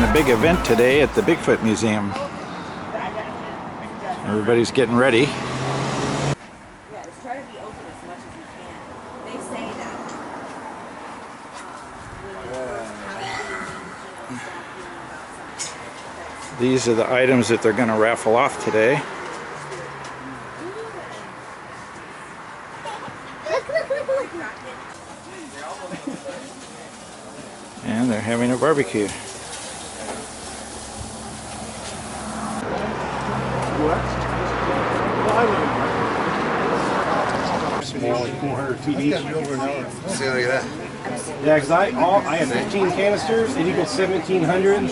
a big event today at the Bigfoot Museum. Everybody's getting ready. Yeah, just try to be open as much as you can. They say that. These are the items that they're going to raffle off today. And they're having a barbecue. Small, like 400 feet each. See, look at that. Yeah, because I have 15 canisters. It equals 1,700.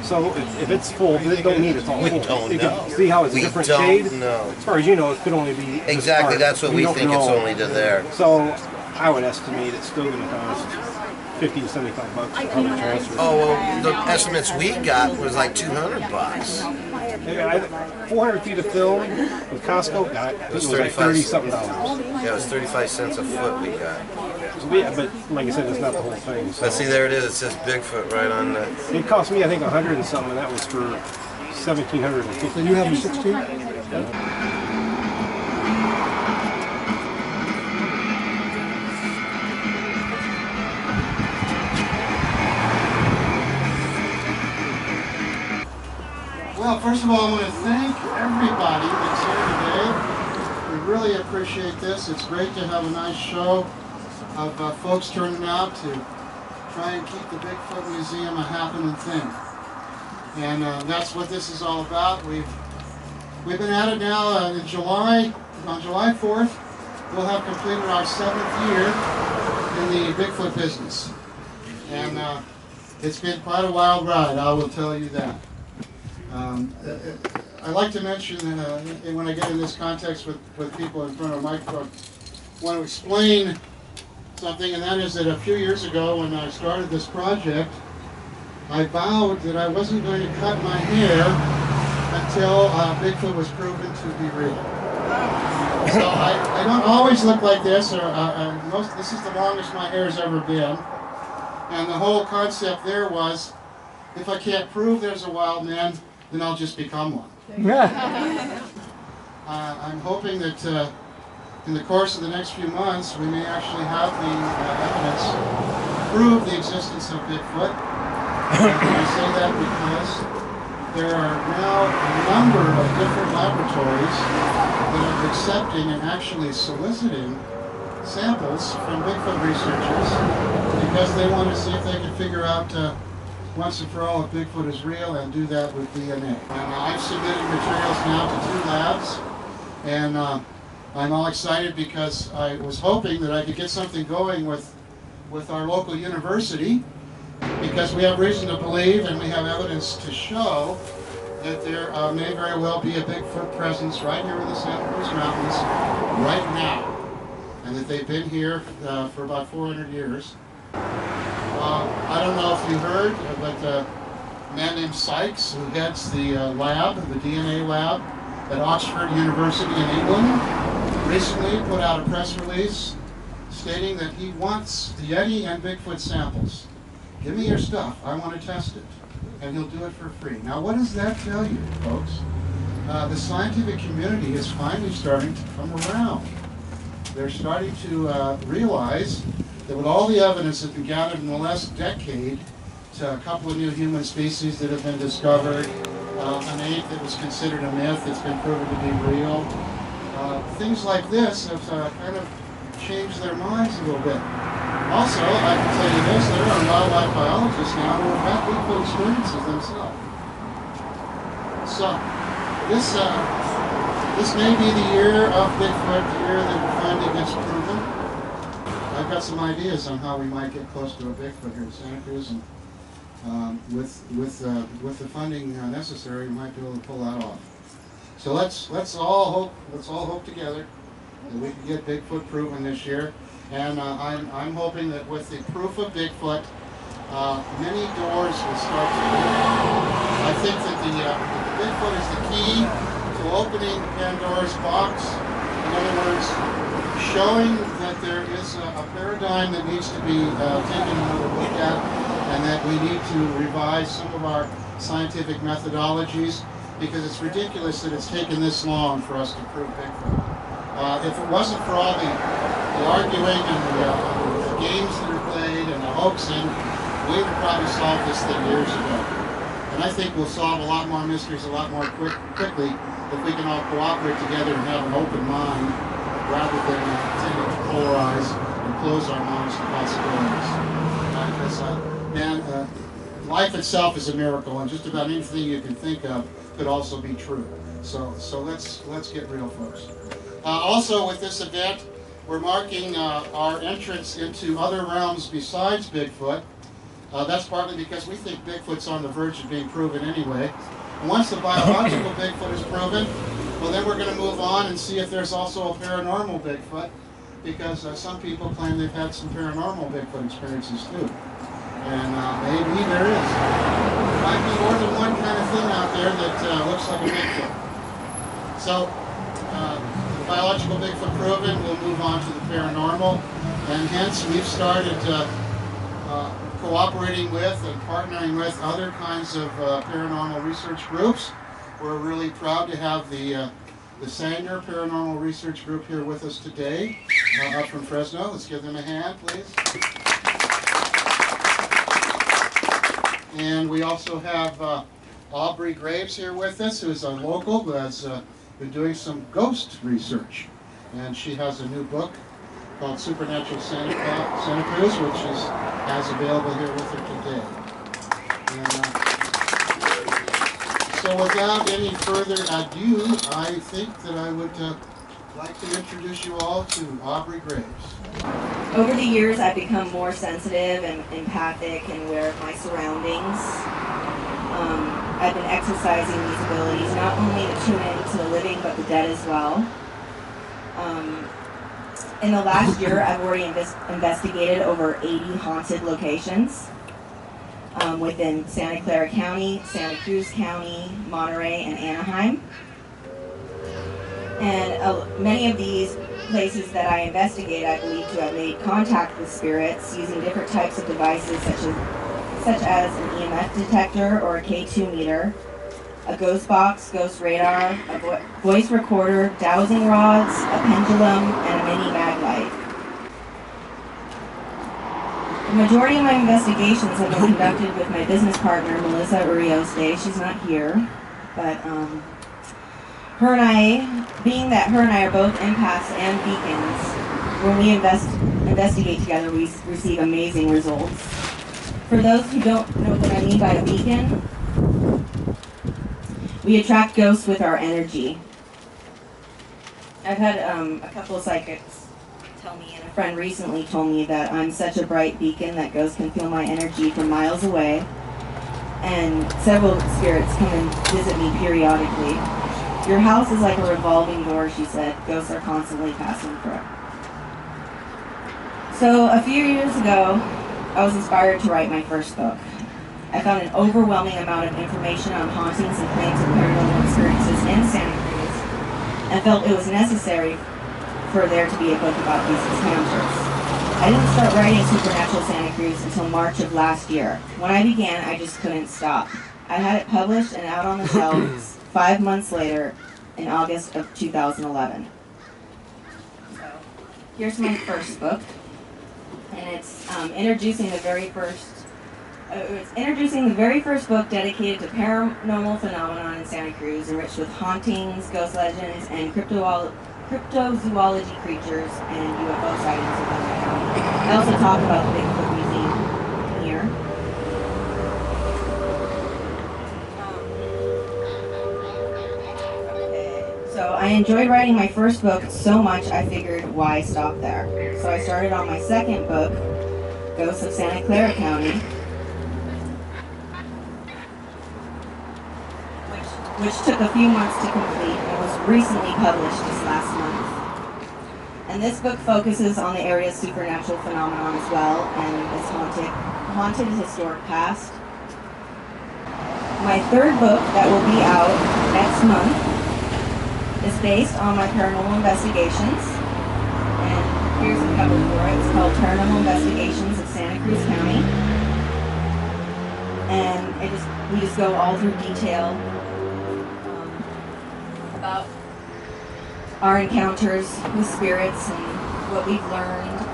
So if it's full, it don't mean it's all full. We don't You know. can see how it's a different shade? We don't know. As far as you know, it could only be this Exactly, part. that's what we don't think it's know. only to there. So I would estimate it's still going to cost 50 to 75 bucks for public transfer. Oh, well, the estimates we got was like 200 bucks. 400 feet of film with Costco got it was like 30 something dollars. Yeah, it was 35 cents a foot we got. So yeah, but like I said, it's not the whole thing. So. But see, there it is. It says Bigfoot right on the... It cost me, I think, 100 and something, and that was for 1,750. You have a 16? Yeah. Well, first of all, I want to thank everybody that's here today. We really appreciate this. It's great to have a nice show of folks turning out to try and keep the Bigfoot Museum a happening thing. And that's what this is all about. We've been at it now in July. On July 4th, we'll have completed our 7th year in the Bigfoot business. And it's been quite a wild ride, I will tell you that. I like to mention, when I get in this context with people in front of a microphone, I want to explain something, and that is that a few years ago when I started this project, I vowed that I wasn't going to cut my hair until Bigfoot was proven to be real. So I don't always look like this, or this is the longest my hair's ever been, and the whole concept there was, if I can't prove there's a wild man, then I'll just become one. I'm hoping that in the course of the next few months, we may actually have the evidence to prove the existence of Bigfoot. And I say that because there are now a number of different laboratories that are accepting and actually soliciting samples from Bigfoot researchers because they want to see if they can figure out once and for all if Bigfoot is real, and do that with DNA. And I've submitted materials now to 2 labs, and I'm all excited because I was hoping that I could get something going with our local university, because we have reason to believe and we have evidence to show that there may very well be a Bigfoot presence right here in the Santa Cruz Mountains right now, and that they've been here for about 400 years. I don't know if you heard, but a man named Sykes, who heads the lab, the DNA lab at Oxford University in England, recently put out a press release stating that he wants the Yeti and Bigfoot samples. Give me your stuff, I want to test it. And he'll do it for free. Now what does that tell you, folks? The scientific community is finally starting to come around. They're starting to realize that with all the evidence that's been gathered in the last decade, to a couple of new human species that have been discovered, an ape that was considered a myth that's been proven to be real, things like this have kind of changed their minds a little bit. Also, I can tell you this, there are wildlife biologists now who have had Bigfoot experiences themselves. So, this may be the year of Bigfoot, the year that it finally gets proven. I've got some ideas on how we might get close to a Bigfoot here in Santa Cruz, and with the funding necessary, we might be able to pull that off. So let's all hope together that we can get Bigfoot proven this year. And I'm hoping that with the proof of Bigfoot, many doors will start to open. I think that the Bigfoot is the key to opening Pandora's box. In other words, showing that there is a paradigm that needs to be taken another look at, and that we need to revise some of our scientific methodologies, because it's ridiculous that it's taken this long for us to prove Bigfoot. If it wasn't for all the arguing and the games that are played and the hoaxing, we would have probably solved this thing years ago. And I think we'll solve a lot more mysteries a lot more quickly if we can all cooperate together and have an open mind rather than tending to polarize and close our minds to possibilities. Life itself is a miracle, and just about anything you can think of could also be true. So let's get real, folks. Also, with this event, we're marking our entrance into other realms besides Bigfoot. That's partly because we think Bigfoot's on the verge of being proven anyway. And once the biological Bigfoot is proven, well, then we're going to move on and see if there's also a paranormal Bigfoot, because some people claim they've had some paranormal Bigfoot experiences too. And maybe there is. There might be more than one kind of thing out there that looks like a Bigfoot. So, the biological Bigfoot proven, we'll move on to the paranormal. And hence, we've started cooperating with and partnering with other kinds of paranormal research groups. We're really proud to have the Sanger Paranormal Research Group here with us today, up from Fresno. Let's give them a hand, please. And we also have Aubrey Graves here with us, who is a local, who has been doing some ghost research. And she has a new book called Supernatural Santa Cruz, which is as available here with her today. And, so without any further ado, I think that I would like to introduce you all to Aubrey Graves. Over the years, I've become more sensitive and empathic and aware of my surroundings. I've been exercising these abilities not only to tune into the living, but the dead as well. In the last year, I've already investigated over 80 haunted locations within Santa Clara County, Santa Cruz County, Monterey, and Anaheim. And many of these places that I investigate, I believe to have made contact with spirits using different types of devices such as an EMF detector or a K2 meter, a ghost box, ghost radar, a voice recorder, dowsing rods, a pendulum, and a mini mag light. The majority of my investigations have been conducted with my business partner, Melissa Urioste. She's not here, but being that her and I are both empaths and beacons, when we investigate together, we receive amazing results. For those who don't know what I mean by a beacon, we attract ghosts with our energy. I've had a couple of psychics tell me, and a friend recently told me that I'm such a bright beacon that ghosts can feel my energy from miles away. And several spirits come and visit me periodically. Your house is like a revolving door, she said. Ghosts are constantly passing through. So a few years ago, I was inspired to write my first book. I found an overwhelming amount of information on hauntings and claims of paranormal experiences in Santa Cruz, and felt it was necessary for there to be a book about these encounters. I didn't start writing Supernatural Santa Cruz until March of last year. When I began, I just couldn't stop. I had it published and out on the shelves 5 months later in August of 2011. So here's my first book, and it's introducing the very first book dedicated to paranormal phenomenon in Santa Cruz, enriched with hauntings, ghost legends, and cryptozoology creatures and UFO sightings within the county. I also talk about the Bigfoot Museum here. So I enjoyed writing my first book so much I figured, why stop there? So I started on my second book, Ghosts of Santa Clara County, which took a few months to complete and was recently published just last month. And this book focuses on the area's supernatural phenomenon as well and its haunted historic past. My third book that will be out next month is based on my paranormal investigations. And here's a cover for it. It's called Paranormal Investigations of Santa Cruz County. and we just go all through detail about our encounters with spirits and what we've learned.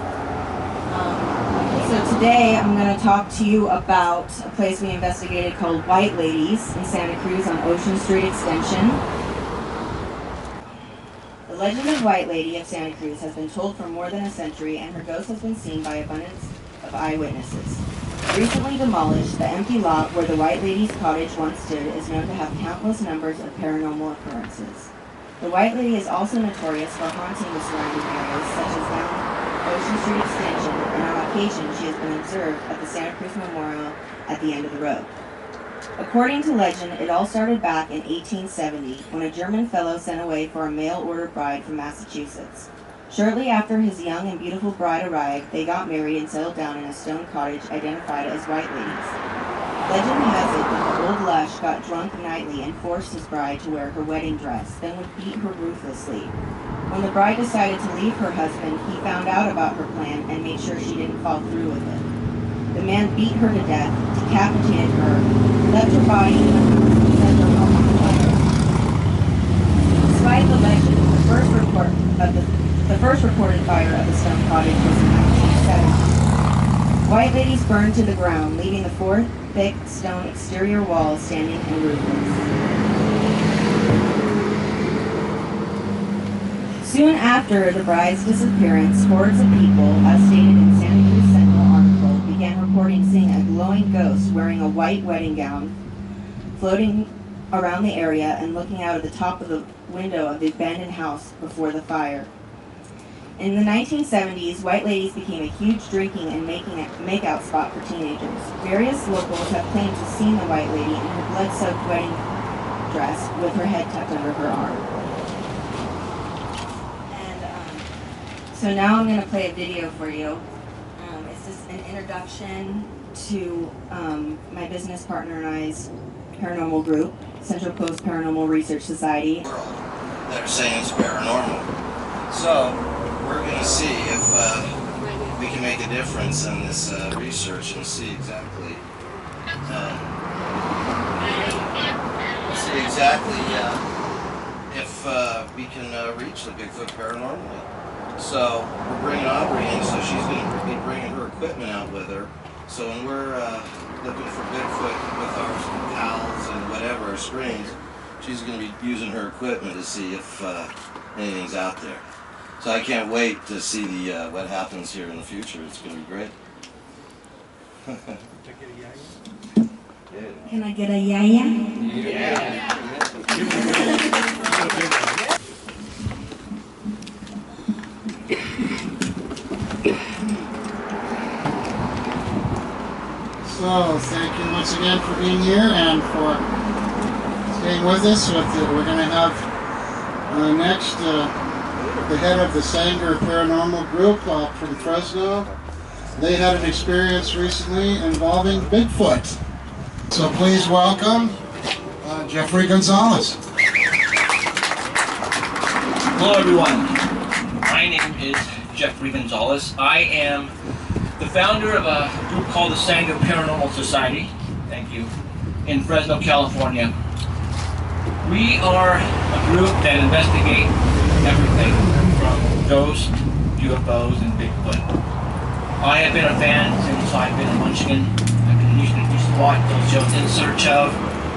So today I'm going to talk to you about a place we investigated called White Ladies in Santa Cruz on Ocean Street Extension. The legend of White Lady of Santa Cruz has been told for more than a century, and her ghost has been seen by abundance of eyewitnesses. Recently demolished, the empty lot where the White Lady's cottage once stood is known to have countless numbers of paranormal occurrences. The White Lady is also notorious for haunting the surrounding areas, such as down Ocean Street Extension, and on occasion she has been observed at the Santa Cruz Memorial at the end of the road. According to legend, it all started back in 1870 when a German fellow sent away for a mail-order bride from Massachusetts. Shortly after his young and beautiful bride arrived, they got married and settled down in a stone cottage identified as White Ladies. Legend has it that the old lush got drunk nightly and forced his bride to wear her wedding dress, then would beat her ruthlessly. When the bride decided to leave her husband, he found out about her plan and made sure she didn't fall through with it. The man beat her to death, decapitated her, left her body in the house, and set her home on fire. Despite the legend, the first reported fire of the stone cottage was in 1970. White Ladies burned to the ground, leaving the four thick stone exterior walls standing and roofless. Soon after the bride's disappearance, hordes of people, as stated in Santa Cruz Sentinel article, began reporting seeing a glowing ghost wearing a white wedding gown, floating around the area and looking out of the top of the window of the abandoned house before the fire. In the 1970s, White Ladies became a huge drinking and make-out spot for teenagers. Various locals have claimed to have seen the White Lady in her blood-soaked wedding dress with her head tucked under her arm. So now I'm going to play a video for you. It's just an introduction to my business partner and I's paranormal group, Central Coast Paranormal Research Society. That are saying it's paranormal. So we're going to see if we can make a difference in this research and see exactly if we can reach the Bigfoot paranormally. So we're bringing Aubrey in, so she's going to be bringing her equipment out with her. So when we're looking for Bigfoot with our pals and whatever, our screens, she's going to be using her equipment to see if anything's out there. So I can't wait to see the what happens here in the future. It's going to be great. Can I get a yaya? Yeah. So, thank you once again for being here and for staying with us. We're going to have next the head of the Sanger Paranormal Group from Fresno. They had an experience recently involving Bigfoot. So please welcome Jeffrey Gonzalez. Hello everyone, my name is Jeffrey Gonzalez. I am the founder of a group called the Sanger Paranormal Society, thank you, in Fresno, California. We are a group that investigate everything from ghosts, UFOs, and Bigfoot. I have been a fan since I've been a munchkin. I used to watch those shows, In Search Of,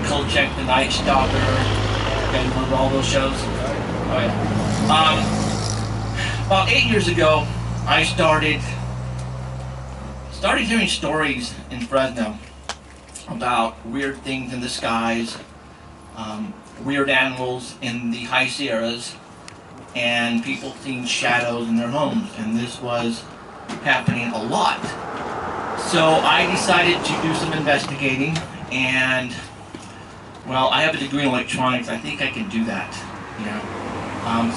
Kolchak, The Night Stalker. You guys remember all those shows? Oh yeah. About 8 years ago, I started hearing stories in Fresno about weird things in the skies, weird animals in the high Sierras, and people seeing shadows in their homes, and this was happening a lot. So I decided to do some investigating, and well, I have a degree in electronics. I think I can do that, you know.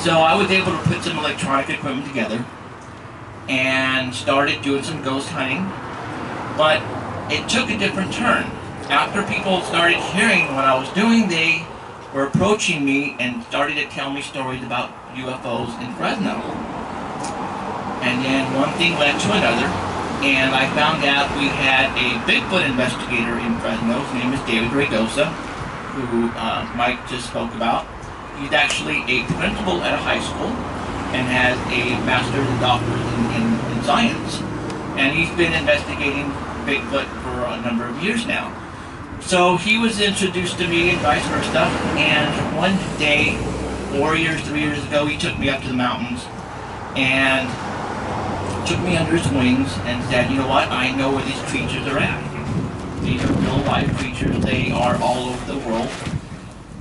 So I was able to put some electronic equipment together and started doing some ghost hunting, but it took a different turn. After people started hearing what I was doing, they were approaching me and started to tell me stories about UFOs in Fresno. And then one thing led to another, and I found out we had a Bigfoot investigator in Fresno. His name is David Regosa, who Mike just spoke about. He's actually a principal at a high school and has a master's and doctorate in science. And he's been investigating Bigfoot for a number of years now. So he was introduced to me and vice versa, and one day, 3 years ago, he took me up to the mountains and took me under his wings and said, you know what, I know where these creatures are at. These are real live creatures, they are all over the world.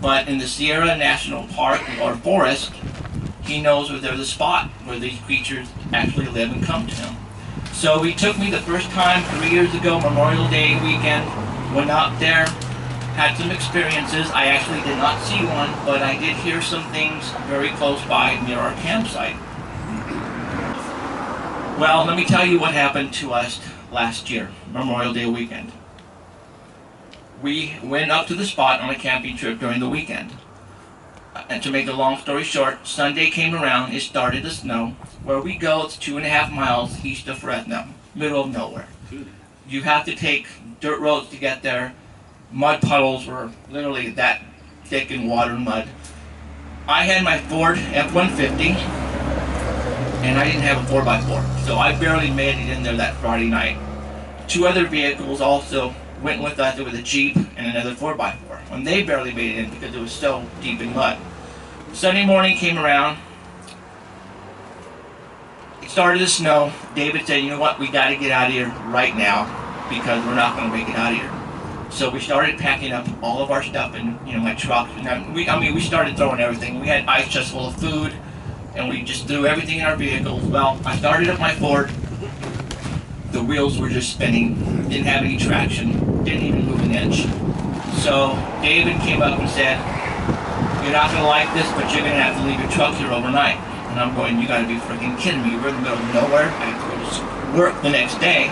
But in the Sierra National Park or Forest, he knows where there's a spot where these creatures actually live and come to him. So he took me the first time 3 years ago, Memorial Day weekend, went out there, had some experiences. I actually did not see one, but I did hear some things very close by near our campsite. Well, let me tell you what happened to us last year, Memorial Day weekend. We went up to the spot on a camping trip during the weekend. And to make a long story short, Sunday came around, it started to snow. Where we go, it's 2.5 miles east of Fresno, middle of nowhere. You have to take dirt roads to get there. Mud puddles were literally that thick in water and mud. I had my Ford F-150, and I didn't have a 4x4, so I barely made it in there that Friday night. 2 other vehicles also went with us. There was a Jeep and another 4x4, and they barely made it in because it was so deep in mud. Sunday morning came around. It started to snow. David said, you know what, we got to get out of here right now because we're not going to make it out of here. So we started packing up all of our stuff in, my truck. And we started throwing everything. We had ice chests full of food, and we just threw everything in our vehicles. Well, I started up my Ford. The wheels were just spinning, didn't have any traction, didn't even move an inch. So David came up and said, you're not going to like this, but you're going to have to leave your truck here overnight. And I'm going, you got to be freaking kidding me. We're in the middle of nowhere. I have to go to work the next day.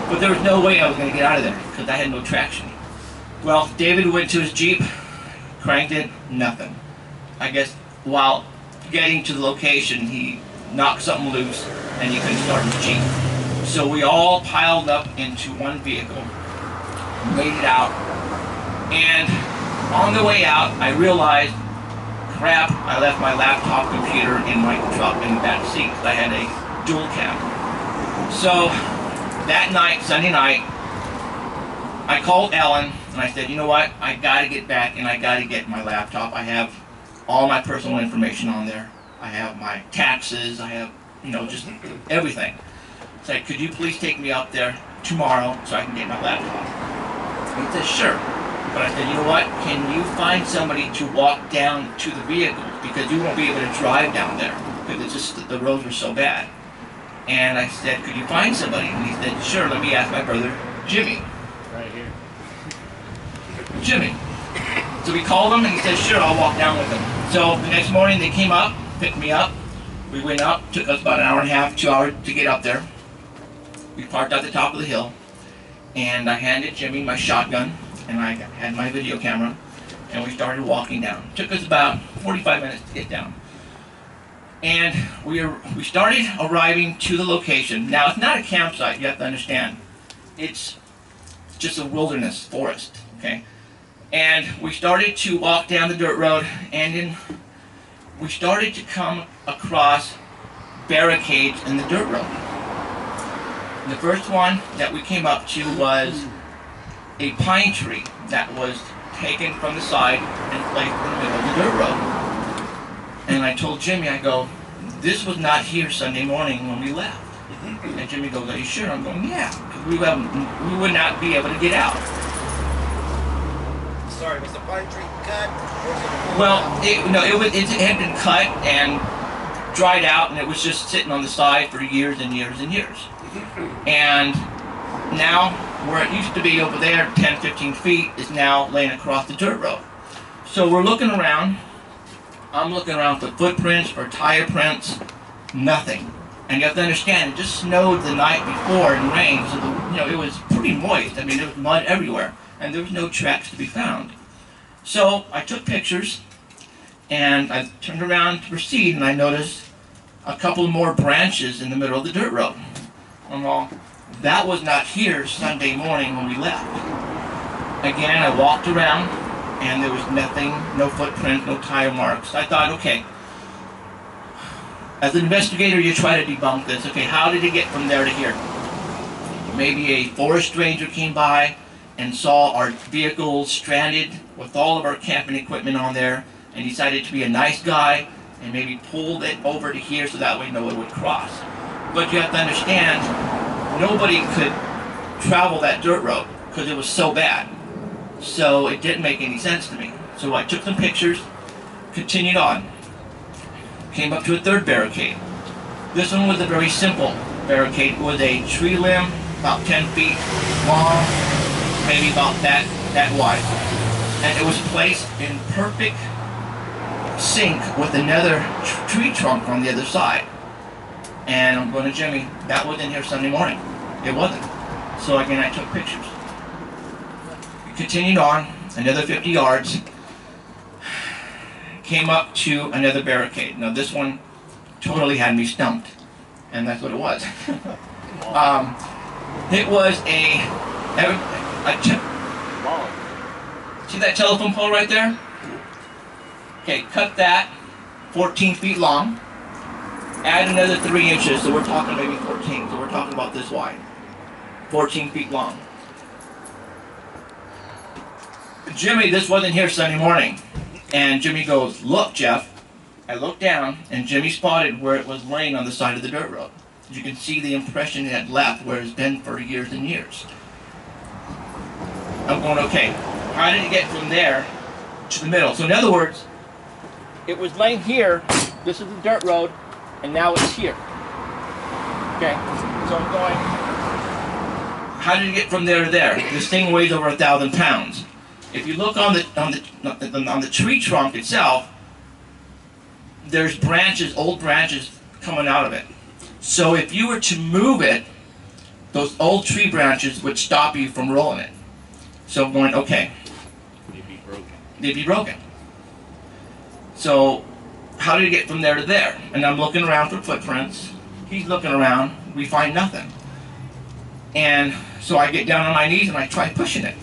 But there was no way I was going to get out of there because I had no traction. Well, David went to his Jeep, cranked it, nothing. I guess while getting to the location, he knocked something loose and he couldn't start his Jeep. So we all piled up into one vehicle, made it out, and on the way out, I realized, crap, I left my laptop computer in my truck in the back seat. I had a dual cam. So that night, Sunday night, I called Ellen and I said, you know what, I gotta get back and I gotta get my laptop. I have all my personal information on there. I have my taxes, I have, just everything. So could you please take me up there tomorrow so I can get my laptop? He said, sure. But I said, you know what, can you find somebody to walk down to the vehicles because you won't be able to drive down there because it's just the roads were so bad. And I said, could you find somebody? And he said, sure, let me ask my brother, Jimmy. Right here. Jimmy. So we called him and he said, sure, I'll walk down with him. So the next morning they came up, picked me up. We went up, took us about an hour and a half, 2 hours to get up there. We parked at the top of the hill and I handed Jimmy my shotgun and I had my video camera and we started walking down. It took us about 45 minutes to get down. And we started arriving to the location. Now it's not a campsite, you have to understand. It's just a wilderness forest, okay? And we started to walk down the dirt road and then we started to come across barricades in the dirt road. The first one that we came up to was a pine tree that was taken from the side and placed in the middle of the dirt road. And I told Jimmy, I go, this was not here Sunday morning when we left. And Jimmy goes, are you sure? I'm going, yeah, because we would not be able to get out. Sorry, was the pine tree cut? Well, it had been cut and dried out, and it was just sitting on the side for years and years and years. And now, where it used to be over there, 10, 15 feet, is now laying across the dirt road. So we're looking around. I'm looking around for footprints, for tire prints, nothing. And you have to understand, it just snowed the night before and rained, so it was pretty moist. I mean, there was mud everywhere, and there was no tracks to be found. So I took pictures, and I turned around to proceed, and I noticed a couple more branches in the middle of the dirt road. I'm all, That was not here Sunday morning when we left. Again, I walked around and there was nothing, no footprint, no tire marks. I thought, okay, as an investigator, you try to debunk this. Okay, how did it get from there to here? Maybe a forest ranger came by and saw our vehicles stranded with all of our camping equipment on there and decided to be a nice guy and maybe pulled it over to here so that way no one would cross. But you have to understand, nobody could travel that dirt road because it was so bad. So it didn't make any sense to me. So I took some pictures, continued on, came up to a third barricade. This one was a very simple barricade. It was a tree limb about 10 feet long, maybe about that wide. And it was placed in perfect sync with another tree trunk on the other side. And I'm going to Jimmy, that wasn't here Sunday morning. It wasn't. So again, I took pictures. We continued on, another 50 yards, came up to another barricade. Now this one totally had me stumped, and that's what it was. It was see that telephone pole right there? Okay, cut that, 14 feet long, add another 3 inches, so we're talking maybe 14, so we're talking about this wide, 14 feet long. Jimmy, this wasn't here Sunday morning. And Jimmy goes, look, Jeff. I looked down, and Jimmy spotted where it was laying on the side of the dirt road. You can see the impression it had left where it's been for years and years. I'm going, okay, how did it get from there to the middle? So in other words, it was laying here, this is the dirt road, and now it's here. Okay, so I'm going, how did it get from there to there? This thing weighs over 1,000 pounds. If you look on the tree trunk itself, there's branches, old branches coming out of it. So if you were to move it, those old tree branches would stop you from rolling it. So I'm going, okay. They'd be broken. They'd be broken. So how did it get from there to there? And I'm looking around for footprints. He's looking around. We find nothing. And so I get down on my knees and I try pushing it.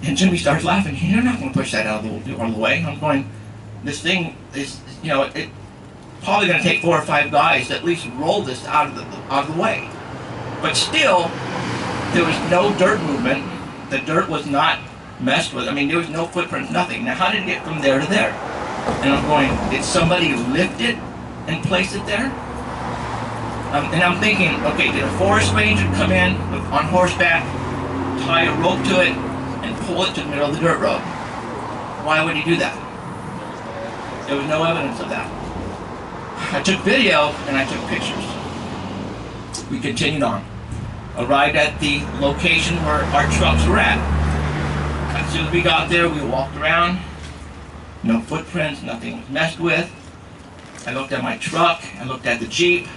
And Jimmy starts laughing. You're not going to push that out of the way. I'm going, this thing is, you know, it probably going to take 4 or 5 guys to at least roll this out of the way. But still, there was no dirt movement. The dirt was not messed with. I mean, there was no footprint, nothing. Now, how did it get from there to there? And I'm going, did somebody lift it and place it there? And I'm thinking, okay, did a forest ranger come in on horseback, tie a rope to it, and pull it to the middle of the dirt road? Why would he do that? There was no evidence of that. I took video and I took pictures. We continued on. Arrived at the location where our trucks were at. As soon as we got there, we walked around. No footprints, nothing was messed with. I looked at my truck, I looked at the Jeep.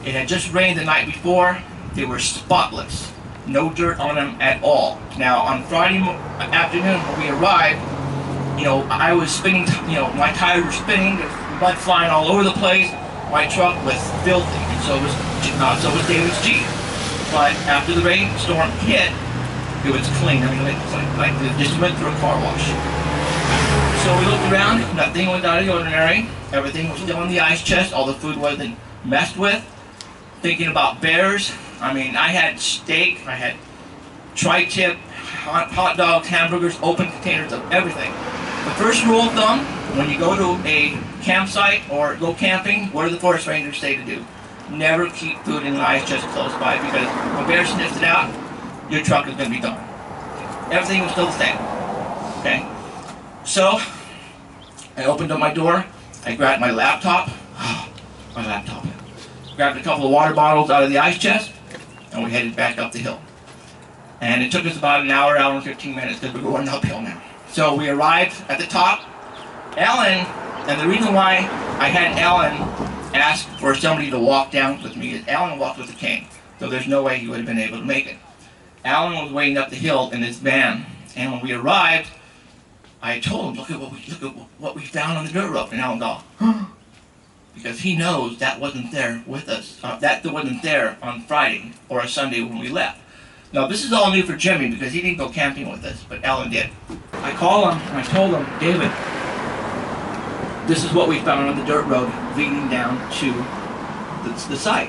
It had just rained the night before. They were spotless. No dirt on them at all. Now, on Friday afternoon when we arrived, you know, I was spinning, you know, my tires were spinning, there's mud flying all over the place. My truck was filthy, and so was David's Jeep. But after the rainstorm hit, it was clean. I mean, like it just went through a car wash. So we looked around, nothing was out of the ordinary. Everything was still in the ice chest, all the food wasn't messed with. Thinking about bears, I mean, I had steak, I had tri-tip, hot dogs, hamburgers, open containers of everything. The first rule of thumb, when you go to a campsite or go camping, what do the forest rangers say to do? Never keep food in the ice chest close by, because when bear sniffs it out, your truck is going to be gone. Everything was still the same. Okay? So, I opened up my door, I grabbed my laptop, grabbed a couple of water bottles out of the ice chest, and we headed back up the hill. And it took us about an hour and 15 minutes because we were going uphill now. So we arrived at the top. Alan, and the reason why I had Alan ask for somebody to walk down with me is Alan walked with a cane, so there's no way he would have been able to make it. Alan was waiting up the hill in his van, and when we arrived, I told him, look at what we found on the dirt road. And Alan goes, huh? because he knows that wasn't there with us. That wasn't there on Friday or a Sunday when we left. Now, this is all new for Jimmy because he didn't go camping with us, but Ellen did. I called him and I told him, David, this is what we found on the dirt road leading down to the site.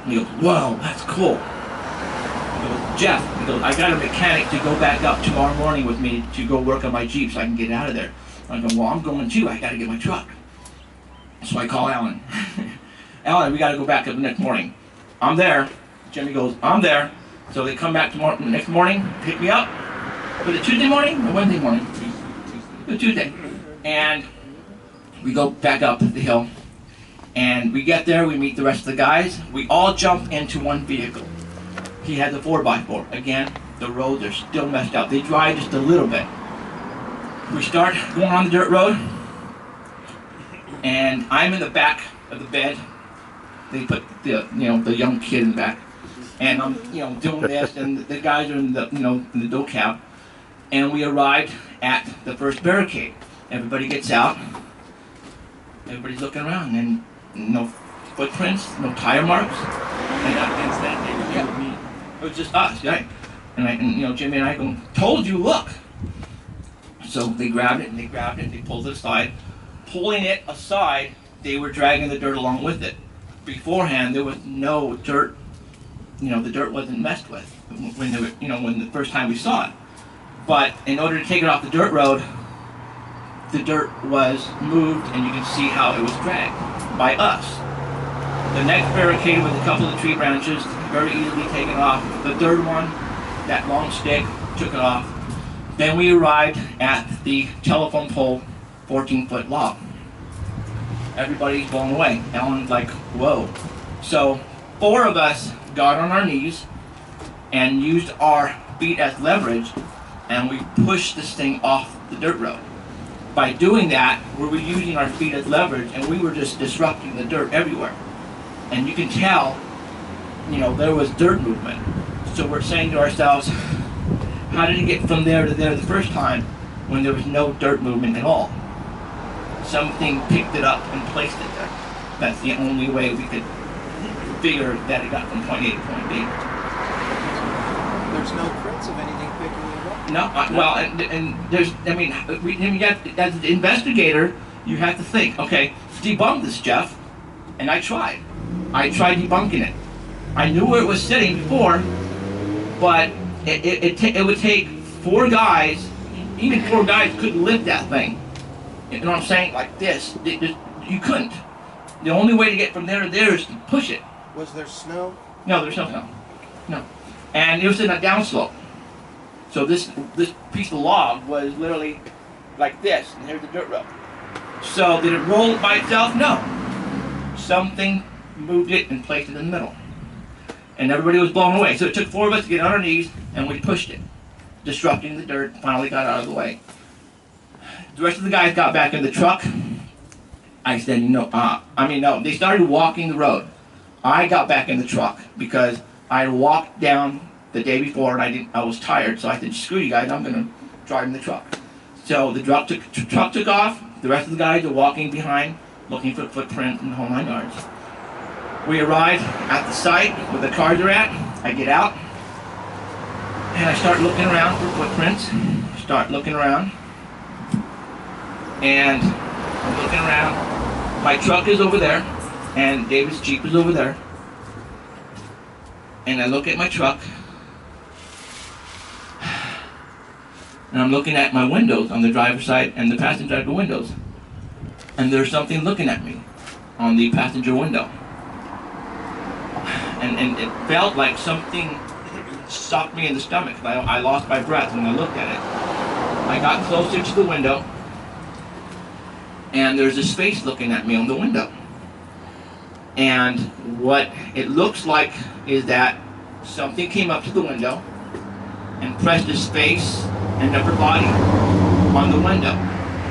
And he goes, whoa, that's cool. He goes, Jeff, he goes, I got a mechanic to go back up tomorrow morning with me to go work on my Jeep so I can get out of there. I go, well, I'm going too. I got to get my truck. So I call Alan. Alan, we got to go back up the next morning. I'm there. Jimmy goes, I'm there. So they come back tomorrow, next morning, pick me up. Was it Tuesday morning or Wednesday morning? It was Tuesday. And we go back up the hill. And we get there, we meet the rest of the guys. We all jump into one vehicle. He has a 4x4. Again, the roads are still messed up. They dry just a little bit. We start going on the dirt road. And I'm in the back of the bed. They put the young kid in the back. And I'm, doing this, and the guys are in the, in the dough cab. And we arrived at the first barricade. Everybody gets out. Everybody's looking around, and no footprints, no tire marks. And yeah, it was just us, right? And Jimmy and I go, told you, look. So they grabbed it, and they pulled it aside. Pulling it aside, they were dragging the dirt along with it. Beforehand, there was no dirt. The dirt wasn't messed with when when the first time we saw it. But in order to take it off the dirt road, the dirt was moved, and you can see how it was dragged by us. The next barricade was a couple of tree branches, very easily taken off. The third one, that long stick, took it off. Then we arrived at the telephone pole, 14-foot log. Everybody's blown away. Ellen's like, whoa. So 4 of us got on our knees and used our feet as leverage, and we pushed this thing off the dirt road. By doing that, we were using our feet as leverage, and we were just disrupting the dirt everywhere. And you can tell, there was dirt movement. So we're saying to ourselves, how did it get from there to there the first time when there was no dirt movement at all? Something picked it up and placed it there. That's the only way we could figure that it got from point A to point B. There's no prints of anything picking it up? No, well, and there's, as an investigator, you have to think, okay, debunk this, Jeff. And I tried. I tried debunking it. I knew where it was sitting before, but it would take 4 guys, even 4 guys couldn't lift that thing. You know what I'm saying? Like this. You couldn't. The only way to get from there to there is to push it. Was there snow? No, there's no snow. No. And it was in a downslope. So this piece of log was literally like this, and here's the dirt road. So did it roll by itself? No. Something moved it and placed it in the middle. And everybody was blown away. So it took 4 of us to get on our knees, and we pushed it, disrupting the dirt, finally got out of the way. The rest of the guys got back in the truck. I said, no, they started walking the road. I got back in the truck because I walked down the day before, and I was tired, so I said, screw you guys, I'm going to drive in the truck. So the truck took off. The rest of the guys are walking behind, looking for footprints and the whole 9 yards. We arrived at the site where the cars are at. I get out, and I start looking around for footprints. Start looking around, and I'm looking around. My truck is over there, and David's Jeep is over there. And I look at my truck, and I'm looking at my windows on the driver's side and the passenger side windows. And there's something looking at me on the passenger window. And it felt like something sucked me in the stomach. I lost my breath when I looked at it. I got closer to the window, and there's this face looking at me on the window. And what it looks like is that something came up to the window and pressed its face and upper body on the window,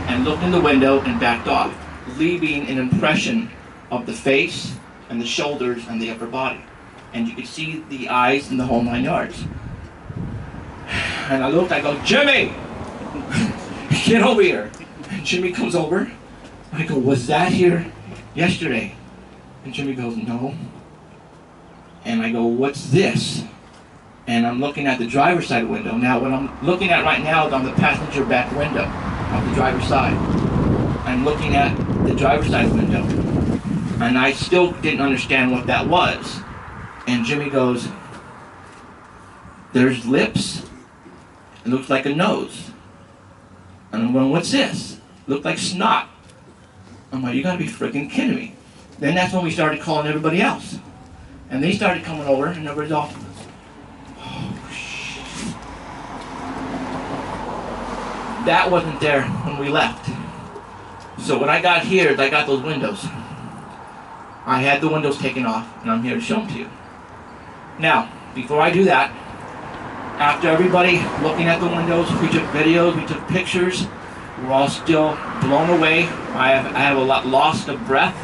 and looked in the window and backed off, leaving an impression of the face and the shoulders and the upper body. And you could see the eyes and the whole 9 yards. And I looked, I go, Jimmy! Get over here! And Jimmy comes over. I go, was that here yesterday. And Jimmy goes, no. And I go, what's this? And I'm looking at the driver's side window. Now, what I'm looking at right now is on the passenger back window of the driver's side. I'm looking at the driver's side window. And I still didn't understand what that was. And Jimmy goes, there's lips. It looks like a nose. And I'm going, what's this? Looked like snot. I'm like, you gotta be freaking kidding me. Then that's when we started calling everybody else. And they started coming over and everybody's all, oh shit. That wasn't there when we left. So when I got here, I got those windows. I had the windows taken off and I'm here to show them to you. Now, before I do that, after everybody looking at the windows, we took videos, we took pictures, we're all still blown away. I have a lot lost of breath.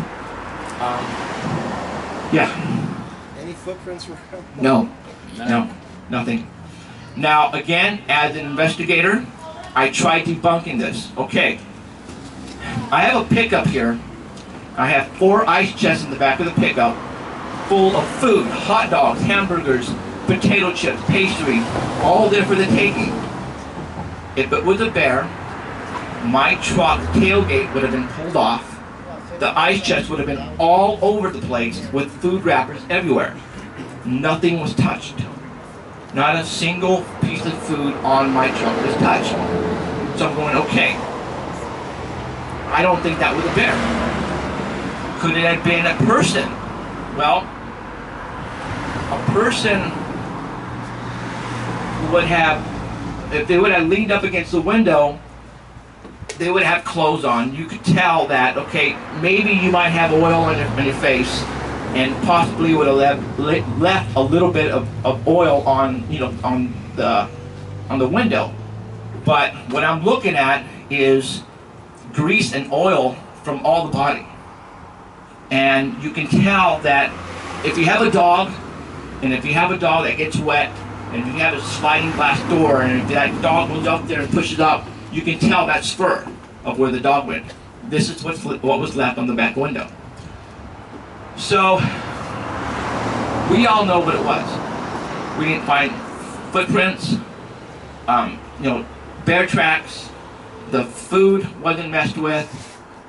Yeah. Any footprints around? No, nothing. Now, again, as an investigator, I tried debunking this. Okay, I have a pickup here. I have 4 ice chests in the back of the pickup full of food, hot dogs, hamburgers, potato chips, pastry, all there for the taking. If it was a bear, my truck tailgate would have been pulled off. The ice chest would have been all over the place with food wrappers everywhere. Nothing was touched. Not a single piece of food on my truck was touched. So I'm going, okay, I don't think that was a bear. Could it have been a person? Well, a person would have, if they would have leaned up against the window, they would have clothes on. You could tell that, okay, maybe you might have oil on your face, and possibly would have left a little bit of oil on, on the window. But what I'm looking at is grease and oil from all the body. And you can tell that if you have a dog, and if you have a dog that gets wet, and if you have a sliding glass door, and if that dog goes up there and pushes up, you can tell that's fur of where the dog went. This is what was left on the back window. So, we all know what it was. We didn't find footprints, bear tracks, the food wasn't messed with.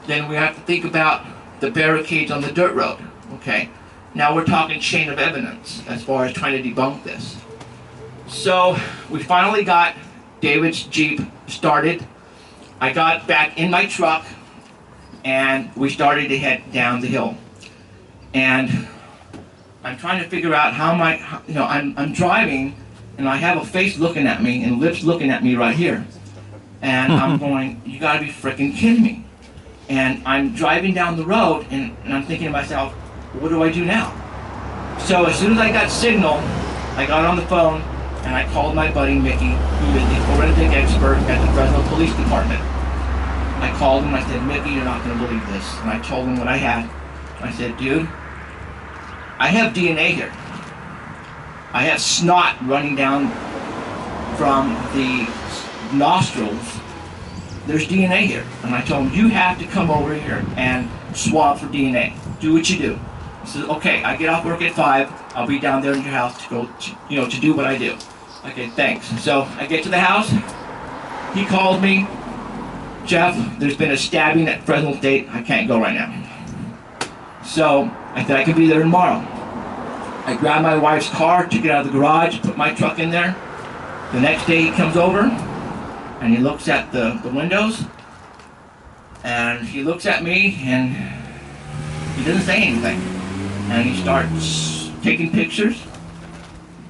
Then we have to think about the barricades on the dirt road, okay? Now we're talking chain of evidence as far as trying to debunk this. So, we finally got David's Jeep started. I got back in my truck and we started to head down the hill. And I'm trying to figure out how I'm driving and I have a face looking at me and lips looking at me right here. And I'm going, you gotta be freaking kidding me. And I'm driving down the road and I'm thinking to myself, what do I do now? So as soon as I got signal, I got on the phone and I called my buddy Mickey, who is the forensic expert at the Fresno Police Department. I called him and I said, Mickey, you're not going to believe this. And I told him what I had. I said, dude, I have DNA here. I have snot running down from the nostrils. There's DNA here. And I told him, you have to come over here and swab for DNA. Do what you do. He says, okay, I get off work at 5. I'll be down there in your house to go, to do what I do. Okay, thanks. So I get to the house. He calls me. Jeff, there's been a stabbing at Fresno State. I can't go right now. So I said I could be there tomorrow. I grabbed my wife's car, took it out of the garage, put my truck in there. The next day he comes over and he looks at the windows and he looks at me and he doesn't say anything. And he starts taking pictures.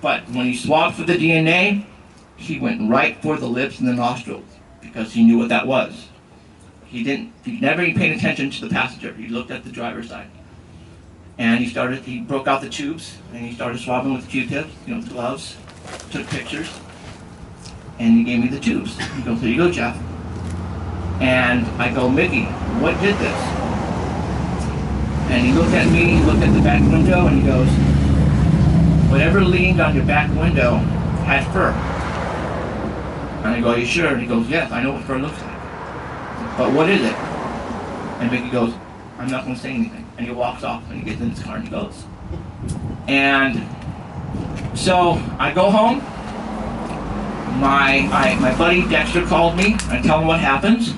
But when he swabbed for the DNA, he went right for the lips and the nostrils because he knew what that was. He never even paid attention to the passenger. He looked at the driver's side. And he broke out the tubes and he started swabbing with Q-tips, gloves, took pictures, and he gave me the tubes. He goes, here you go, Jeff. And I go, Mickey, what did this? And he looked at me, he looked at the back window, and he goes, whatever leaned on your back window had fur. And I go, are you sure? And he goes, yes, I know what fur looks like. But what is it? And Mickey goes, I'm not going to say anything. And he walks off and he gets in his car and he goes. And so I go home. My buddy Dexter called me. I tell him what happens.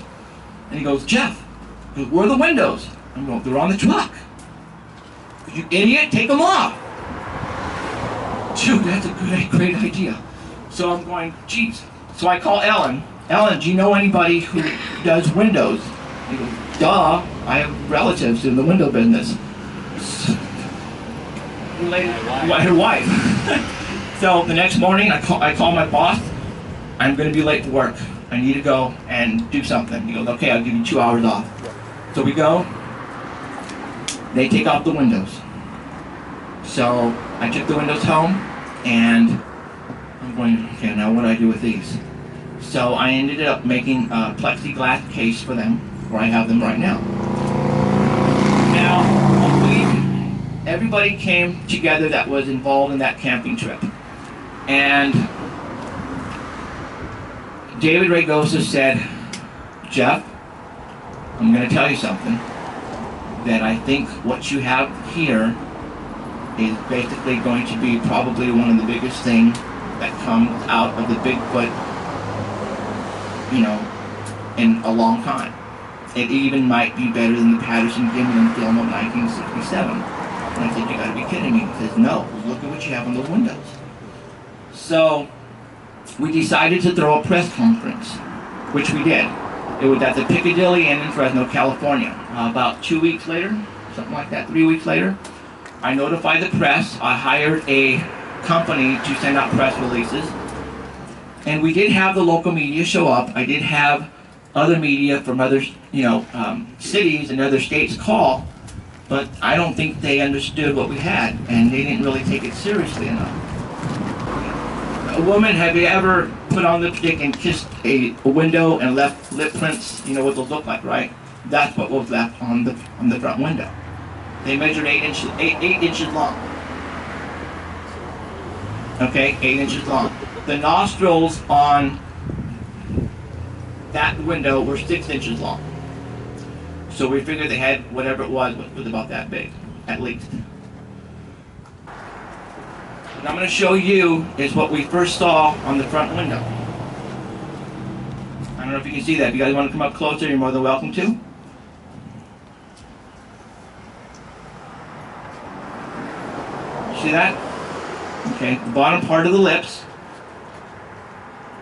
And he goes, Jeff, where are the windows? I'm going, they're on the truck. You idiot, take them off. Dude, that's a great idea. So I'm going, geez. So I call Ellen. Ellen, do you know anybody who does windows? He goes, duh, I have relatives in the window business. Her wife. So the next morning, I call my boss. I'm going to be late to work. I need to go and do something. He goes, okay, I'll give you 2 hours off. So we go. They take off the windows. So I took the windows home, and I'm going, okay, now what do I do with these? So I ended up making a plexiglass case for them, where I have them right now. Now, everybody came together that was involved in that camping trip. And David Ragosa said, Jeff, I'm going to tell you something, that I think what you have here is basically going to be probably one of the biggest things that comes out of the Bigfoot, in a long time. It even might be better than the Patterson-Gimlin film of 1967. And I said, you gotta be kidding me. He says, no, look at what you have on the windows. So we decided to throw a press conference, which we did. It was at the Piccadilly Inn in Fresno, California. About 2 weeks later, something like that, 3 weeks later, I notified the press. I hired a company to send out press releases. And we did have the local media show up. I did have other media from other, cities and other states call, but I don't think they understood what we had, and they didn't really take it seriously enough. A woman, have you ever put on lipstick and kissed a window and left lip prints? You know what those look like, right? That's what was left on the front window. They measured 8 inches long. Okay, 8 inches long. The nostrils on that window were 6 inches long. So we figured they had whatever it was about that big, at least. What I'm going to show you is what we first saw on the front window. I don't know if you can see that. If you guys want to come up closer, you're more than welcome to. See that? Okay, the bottom part of the lips.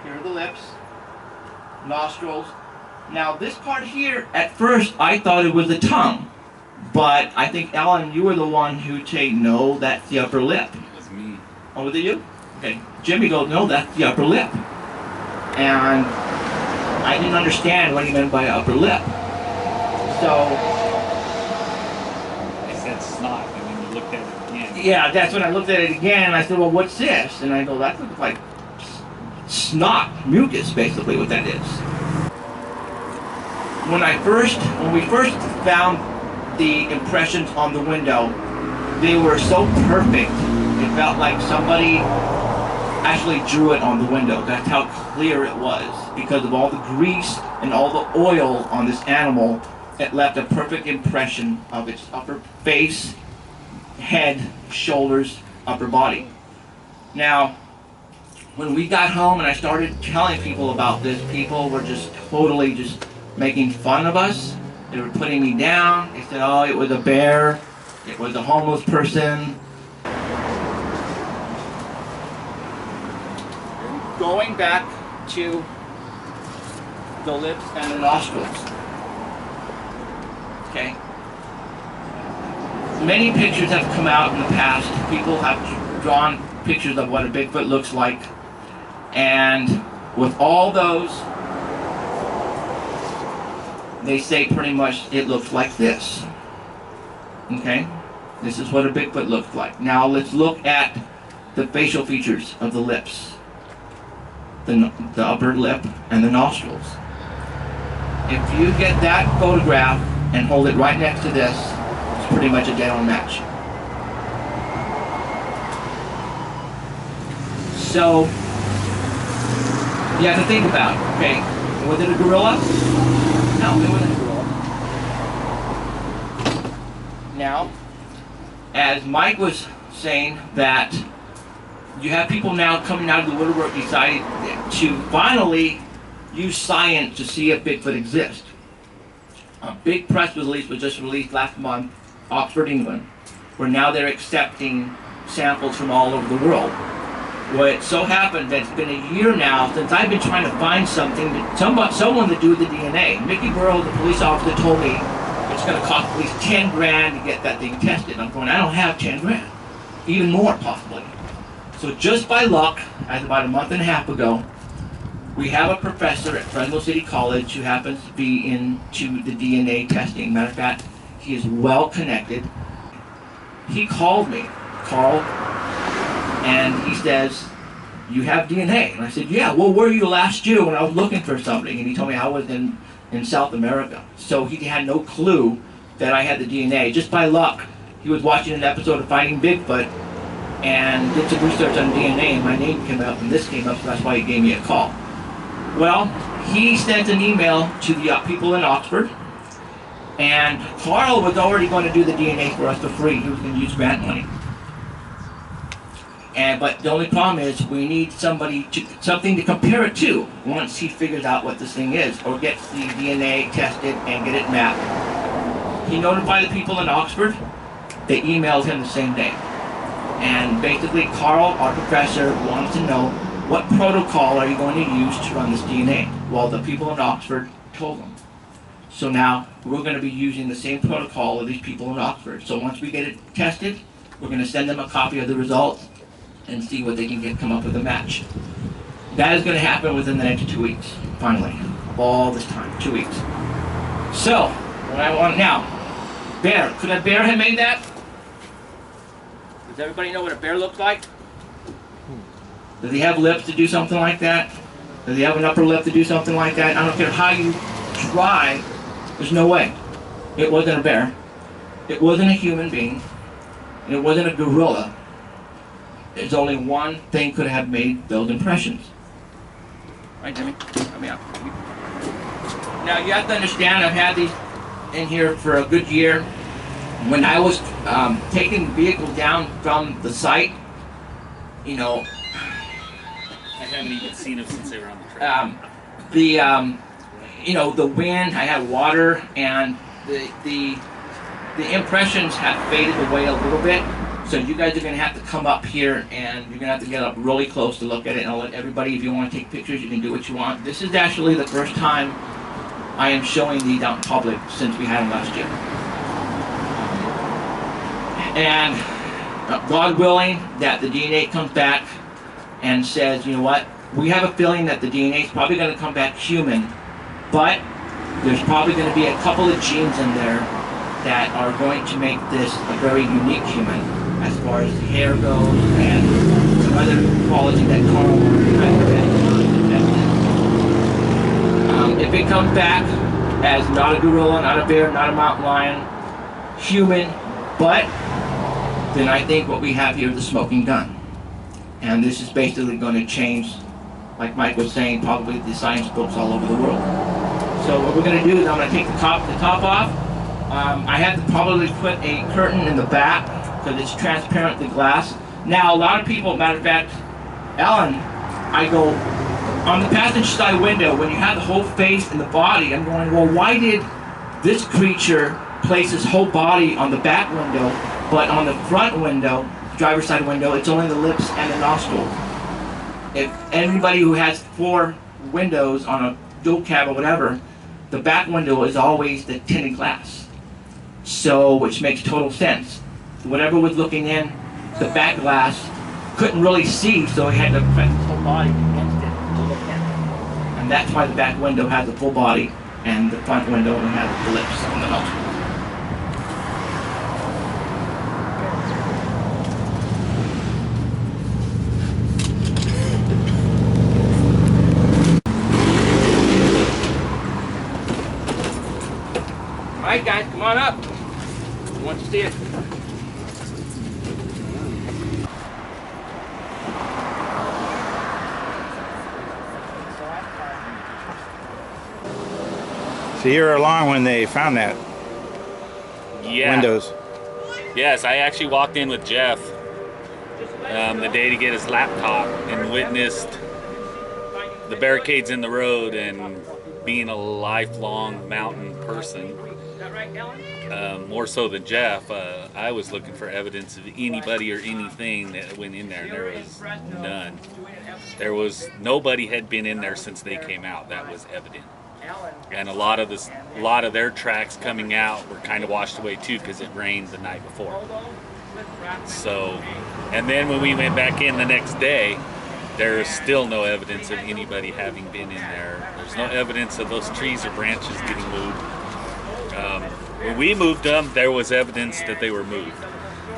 Here are the lips, nostrils. Now this part here, at first I thought it was the tongue, but I think Ellen, you were the one who said, no, that's the upper lip. It was me. Oh, was it you? Okay. Jimmy goes, no, that's the upper lip. And I didn't understand what he meant by upper lip. So I said snot, and then you looked at it again. yeah, that's when I looked at it again, and I said, well, what's this? And I go, that looks like snot, mucus, basically what that is. When we first found the impressions on the window, they were so perfect, it felt like somebody actually drew it on the window. That's how clear it was. Because of all the grease and all the oil on this animal, it left a perfect impression of its upper face, head, shoulders, upper body. Now, when we got home and I started telling people about this, people were just totally just making fun of us. They were putting me down. They said, oh, it was a bear. It was a homeless person. Going back to the lips and the nostrils. Okay. Many pictures have come out in the past. People have drawn pictures of what a Bigfoot looks like. And with all those, they say pretty much it looks like this. Okay? This is what a Bigfoot looks like. Now let's look at the facial features of the lips. The upper lip and the nostrils. If you get that photograph and hold it right next to this, it's pretty much a dead-on match. So, you have to think about, okay, was it a gorilla? No, it wasn't a gorilla. now, as Mike was saying, that you have people now coming out of the woodwork deciding to finally use science to see if Bigfoot exists. A big press release was just released last month, Oxford, England, where now they're accepting samples from all over the world. Well, it so happened that it's been a year now since I've been trying to find something, someone to do the DNA. Mickey Burrow, the police officer, told me it's going to cost at least 10 grand to get that thing tested. I'm going, I don't have 10 grand. Even more, possibly. So just by luck, as about a month and a half ago, we have a professor at Fresno City College who happens to be into the DNA testing. Matter of fact, he is well connected. He called me, Carl, and he says, you have DNA? And I said, yeah, well, where were you last year when I was looking for something? And he told me I was in South America. So he had no clue that I had the DNA. Just by luck, he was watching an episode of Finding Bigfoot and did some research on DNA, and my name came up, and this came up, so that's why he gave me a call. Well, he sent an email to the people in Oxford, and Carl was already going to do the DNA for us for free. He was going to use grant money. But the only problem is we need something to compare it to once he figures out what this thing is, or gets the DNA tested and get it mapped. He notified the people in Oxford. They emailed him the same day. And basically, Carl, our professor, wanted to know, what protocol are you going to use to run this DNA? Well, the people in Oxford told them. So now we're going to be using the same protocol of these people in Oxford. So once we get it tested, we're going to send them a copy of the results and see what they can come up with a match. That is going to happen within the next 2 weeks, finally. Of all this time, 2 weeks. So, what I want now, bear. Could a bear have made that? Does everybody know what a bear looks like? Does he have lips to do something like that? Does he have an upper lip to do something like that? I don't care how you try, there's no way. It wasn't a bear. It wasn't a human being. And it wasn't a gorilla. There's only one thing could have made those impressions. Right, Jimmy? Help me out. Now, you have to understand, I've had these in here for a good year. When I was taking the vehicle down from the site, you know, I haven't even seen them since they were on the train. You know, the wind, I had water, and the impressions have faded away a little bit. So you guys are going to have to come up here, and you're going to have to get up really close to look at it. And I'll let everybody, if you want to take pictures, you can do what you want. This is actually the first time I am showing these out in public since we had them last year. And God willing, that the DNA comes back and says, you know what, we have a feeling that the DNA is probably going to come back human, but there's probably going to be a couple of genes in there that are going to make this a very unique human, as far as the hair goes and some other quality that Carl had. If it comes back as not a gorilla, not a bear, not a mountain lion, human, but then I think what we have here is a smoking gun. And this is basically going to change, like Mike was saying, probably the science books all over the world. So what we're going to do is I'm going to take the top off. I had to probably put a curtain in the back because it's transparent, the glass. Now, a lot of people, matter of fact, Ellen, I go, on the passenger side window, when you have the whole face and the body, I'm going, well, why did this creature place his whole body on the back window, but on the front window, driver's side window, it's only the lips and the nostrils? If anybody who has 4 windows on a dual cab or whatever, the back window is always the tinted glass. So, which makes total sense. Whatever was looking in, the back glass couldn't really see, so he had to press his whole body against it to look in. And that's why the back window has a full body, and the front window only has the lips and the nostrils. Alright guys, come on up. I want to see it. So you were along when they found that Yeah. windows. Yes, I actually walked in with Jeff the day to get his laptop and witnessed the barricades in the road, and being a lifelong mountain person, more so than Jeff, I was looking for evidence of anybody or anything that went in there, and there was none. Nobody had been in there since they came out. That was evident. And a lot of their tracks coming out were kind of washed away too, because it rained the night before. So, and then when we went back in the next day, there is still no evidence of anybody having been in there. There's no evidence of those trees or branches getting moved. When we moved them, there was evidence that they were moved.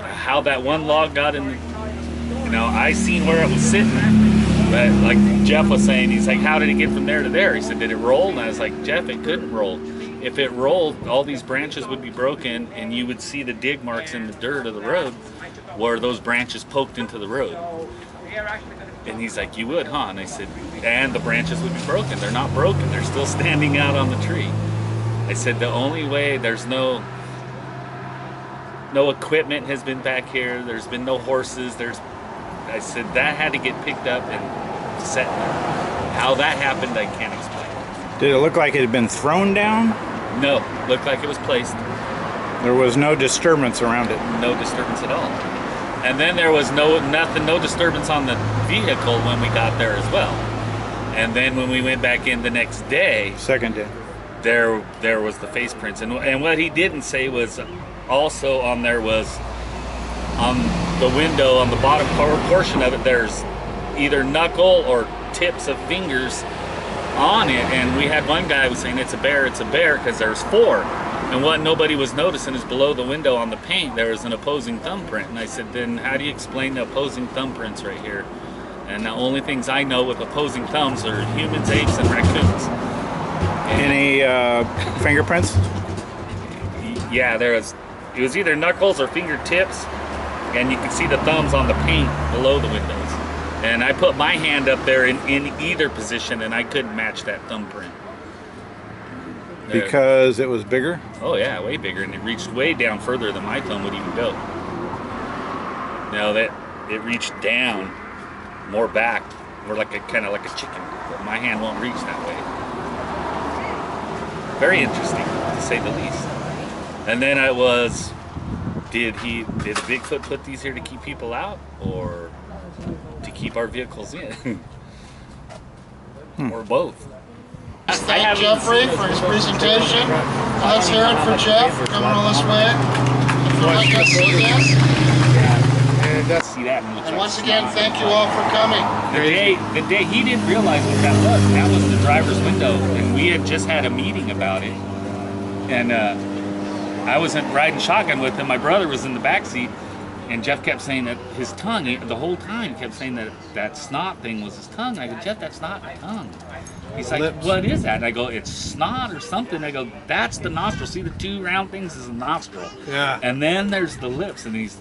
How that one log got in, I seen where it was sitting, but like Jeff was saying, he's like, how did it get from there to there? He said, did it roll? And I was like, Jeff, it couldn't roll. If it rolled, all these branches would be broken, and you would see the dig marks in the dirt of the road where those branches poked into the road. And he's like, you would, huh? And I said, and the branches would be broken. They're not broken. They're still standing out on the tree. I said, the only way, there's no equipment has been back here. There's been no horses. I said, that had to get picked up and set there. How that happened, I can't explain. Did it look like it had been thrown down? No, looked like it was placed. There was no disturbance around it. No disturbance at all. And then there was no disturbance on the vehicle when we got there as well. And then when we went back in the next day, second day, there was the face prints. And what he didn't say was also on there was on the window, on the bottom portion of it, there's either knuckle or tips of fingers on it. And we had one guy who was saying it's a bear, because there's 4. And what nobody was noticing is below the window on the paint, there was an opposing thumbprint. And I said, then how do you explain the opposing thumbprints right here? And the only things I know with opposing thumbs are humans, apes, and raccoons. Any fingerprints? Yeah, it was either knuckles or fingertips, and you could see the thumbs on the paint below the windows. And I put my hand up there in either position, and I couldn't match that thumbprint. Because it was bigger? Oh yeah, way bigger, and it reached way down further than my thumb would even go. Now that it reached down more back, more like kind of like a chicken, but my hand won't reach that way. Very interesting, to say the least. And then I was, did Bigfoot put these here to keep people out, or to keep our vehicles in? Or both? Thank Jeffrey for his presentation. Let's hear it for Jeff for coming all this way. If you'd like us to see this. See that, And once again, thank you all for coming. The day he didn't realize what that was. And that was the driver's window, and we had just had a meeting about it. And I wasn't riding shotgun with him. My brother was in the back seat, and Jeff kept saying that his tongue, the whole time, kept saying that snot thing was his tongue. I go, Jeff, that's not a tongue. He's like, what is that? And I go, it's snot or something. I go, that's the nostril. See the 2 round things is a nostril. Yeah. And then there's the lips, and he's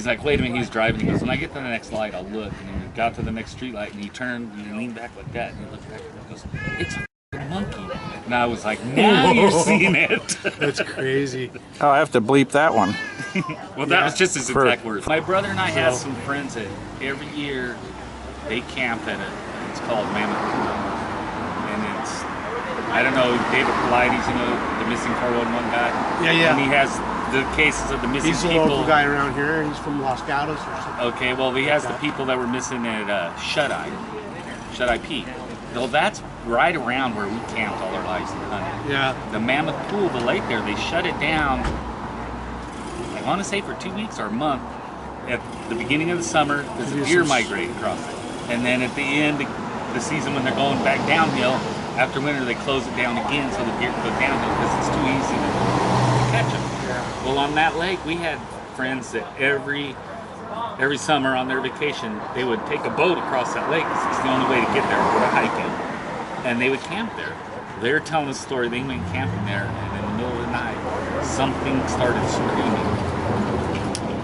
like, wait a minute, he's driving. He goes, when I get to the next light, I'll look. And he got to the next street light, and he turned, and he leaned back like that, and he looked back, and he goes, it's a monkey. And I was like, now you're seeing it. That's crazy. Oh, I have to bleep that one. Well, that was just his exact words. My brother and I have some friends that every year they camp at it's called Mammoth Pool. And it's, I don't know, David Pilates, the missing 411 guy. Yeah. And he has the cases of the missing He's people. a local guy around here. He's from Los Gatos or something. Okay, well, he has the people that were missing at Shut-Eye Peak. Though that's right around where we camped all our lives in hunting. Yeah. The Mammoth Pool, the lake there, they shut it down, I want to say for 2 weeks or a month, at the beginning of the summer, because the deer migrate across it. And then at the end of the season, when they're going back downhill, after winter, they close it down again so the deer can go downhill because it's too easy to catch them. Yeah. Well, on that lake, we had friends that every summer on their vacation, they would take a boat across that lake because it's the only way to get there, or to hiking. And they would camp there. They were telling a story, they went camping there, and in the middle of the night, something started screaming.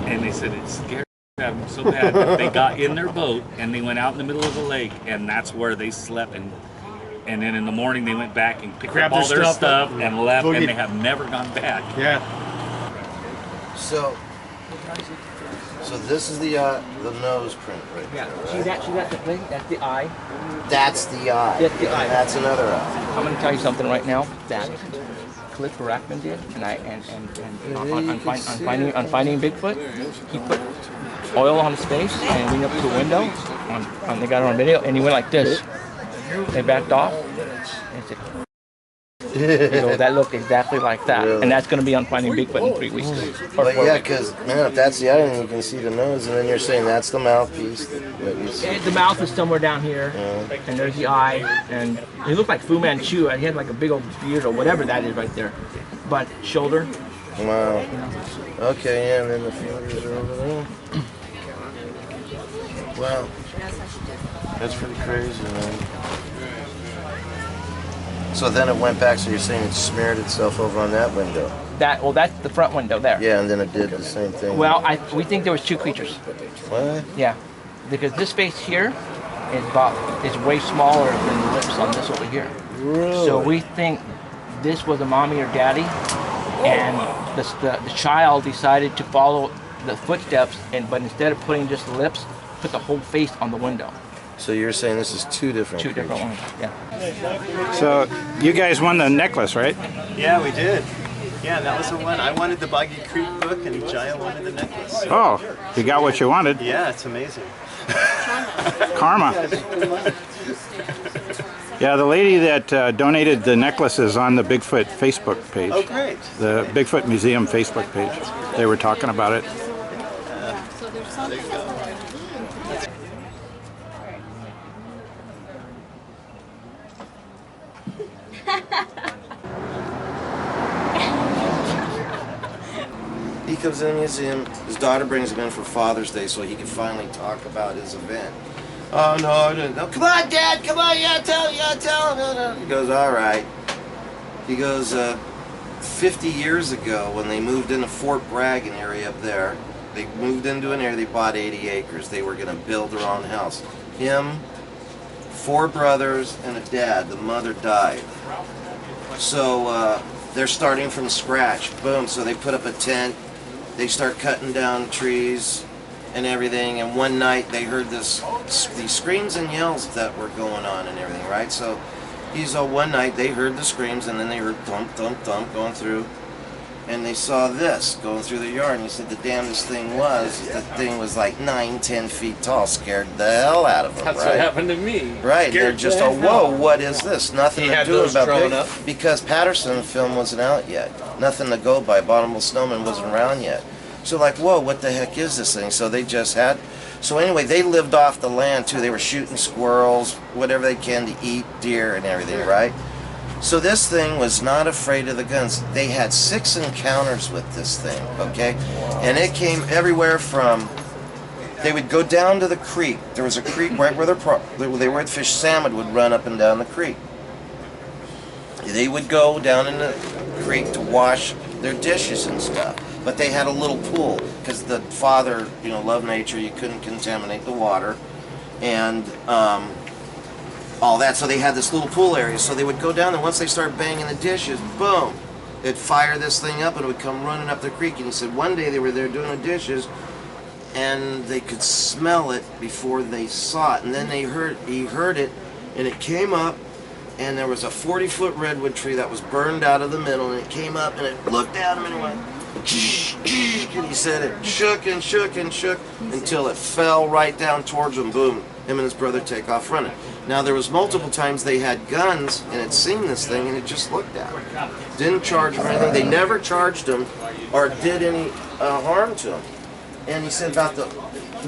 And they said it scared them so bad that they got in their boat and they went out in the middle of the lake, and that's where they slept. And then in the morning they went back and picked up all their stuff and left, and they have never gone back. Yeah. So, So this is the nose print right Yeah, there, see that the thing? That's the eye. That's the eye. That's the eye. And that's another eye. I'm gonna tell you something right now that Cliff Barackman did, and on finding Bigfoot, he put oil on his face and went up to a window. They got it on video, and he went like this. They backed off. And said, that looked exactly like that, Really? and that's going to be on Finding Bigfoot in 3 weeks. Or But 4 yeah, weeks. because man, if that's the eye, then you can see the nose, and then you're saying that's the mouthpiece that you see. And the mouth is somewhere down here, and there's the eye, and he looked like Fu Manchu. He had like a big old beard or whatever that is right there. But shoulder. Wow. Okay, yeah, and then the fingers are over there. Wow. That's pretty crazy, man. So then it went back, so you're saying it smeared itself over on that window. That's the front window there. Yeah, and then it did the same thing. Well, we think there was 2 creatures. What? Yeah, because this space here is way smaller than the lips on this over here. Really? So we think this was a mommy or daddy, and the child decided to follow the footsteps, but instead of putting just the lips, put the whole face on the window. So you're saying this is 2 different 2 different creatures. ones. Yeah. So you guys won the necklace, right? Yeah, we did. Yeah, that was the one. I wanted the Boggy Creek book, and Jaya wanted the necklace. Oh, you got what you wanted. Yeah, it's amazing. Karma. Yeah, the lady that donated the necklace is on the Bigfoot Facebook page. Oh, great. The Bigfoot Museum Facebook page. They were talking about it. There you go. He comes in the museum, his daughter brings him in for Father's Day so he can finally talk about his event. Oh, no, I didn't. No, come on, Dad, come on, you gotta tell him. He goes, all right. He goes, 50 years ago when they moved into Fort Bragg, an area up there, they moved into an area, they bought 80 acres. They were going to build their own house. Him, 4 brothers, and a dad. The mother died. So they're starting from scratch. Boom, so they put up a tent. They start cutting down trees and everything, and one night they heard these screams and yells that were going on and everything, right? So one night they heard the screams, and then they heard thump, thump, thump going through, and they saw this going through the yard, and he said the damnedest thing was, the thing was like 9-10 feet tall, scared the hell out of them, That's right? what happened to me. Right, they're Scared just, the oh, hell. whoa, what is this? Nothing He to had do those about growing Big, up? because Patterson film wasn't out yet. Nothing to go by. Bottomless Snowman wasn't around yet. So like, whoa, what the heck is this thing? So they just had, so anyway, they lived off the land too. They were shooting squirrels, whatever they can to eat, deer and everything, right? So this thing was not afraid of the guns. They had 6 encounters with this thing, okay? And it came everywhere from, they would go down to the creek. There was a creek right where they would fish. Salmon would run up and down the creek. They would go down in the creek to wash their dishes and stuff. But they had a little pool because the father, loved nature. You couldn't contaminate the water. And all that. So they had this little pool area. So they would go down, and once they start banging the dishes, boom, it'd fire this thing up, and it would come running up the creek. And he said one day they were there doing the dishes, and they could smell it before they saw it. And then he heard it, and it came up, and there was a 40-foot redwood tree that was burned out of the middle, and it came up, and it looked at him, and it went, and he said it shook and shook and shook until it fell right down towards him. Boom, him and his brother take off running. Now there was multiple times they had guns and had seen this thing, and it just looked at him. Didn't charge him or anything. They never charged him or did any harm to him. And he said about the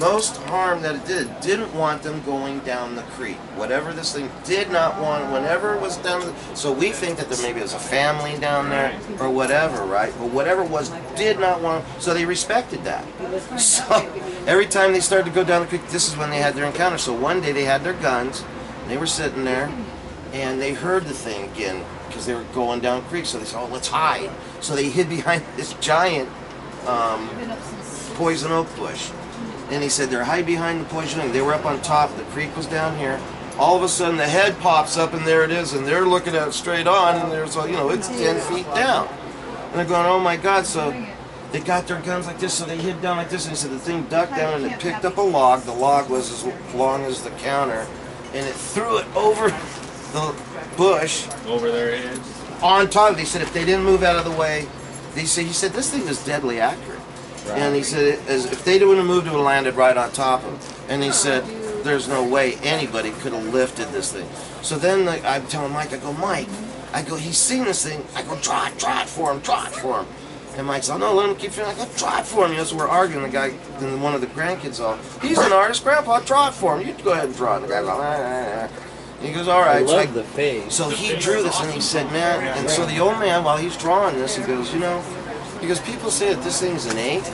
most harm that it didn't want them going down the creek. Whatever this thing did not want, whenever it was down, so we think that there maybe was a family down there or whatever, right? But whatever it was did not want, so they respected that. So every time they started to go down the creek, this is when they had their encounter. So one day they had their guns, and they were sitting there, and they heard the thing again because they were going down the creek. So they said, oh, let's hide. So they hid behind this giant poison oak bush. And he said they're hiding behind the poison oak. They were up on top. The creek was down here. All of a sudden, the head pops up, and there it is. And they're looking at it straight on, and there's, it's 10 feet down. And they're going, oh my God. So they got their guns like this, so they hid down like this, and he said the thing ducked down and it picked up a log. The log was as long as the counter, and it threw it over the bush. Over their heads. On top of it. He said if they didn't move out of the way, he said this thing was deadly accurate. Right. And he said if they wouldn't have moved, it would have landed right on top of him. And he said there's no way anybody could have lifted this thing. So then I'm telling Mike, Mike, he's seen this thing. I go, draw it for him. And Mike's like, no, let him keep feeling. I go, draw it for him. So we're arguing. The guy, and one of the grandkids, he's an artist, Grandpa, draw it for him. You go ahead and draw it. And the guy's like, He goes, all right. I love the face. So he drew this, and he said, man, and so the old man, while he's drawing this, he goes, people say that this thing's an ape.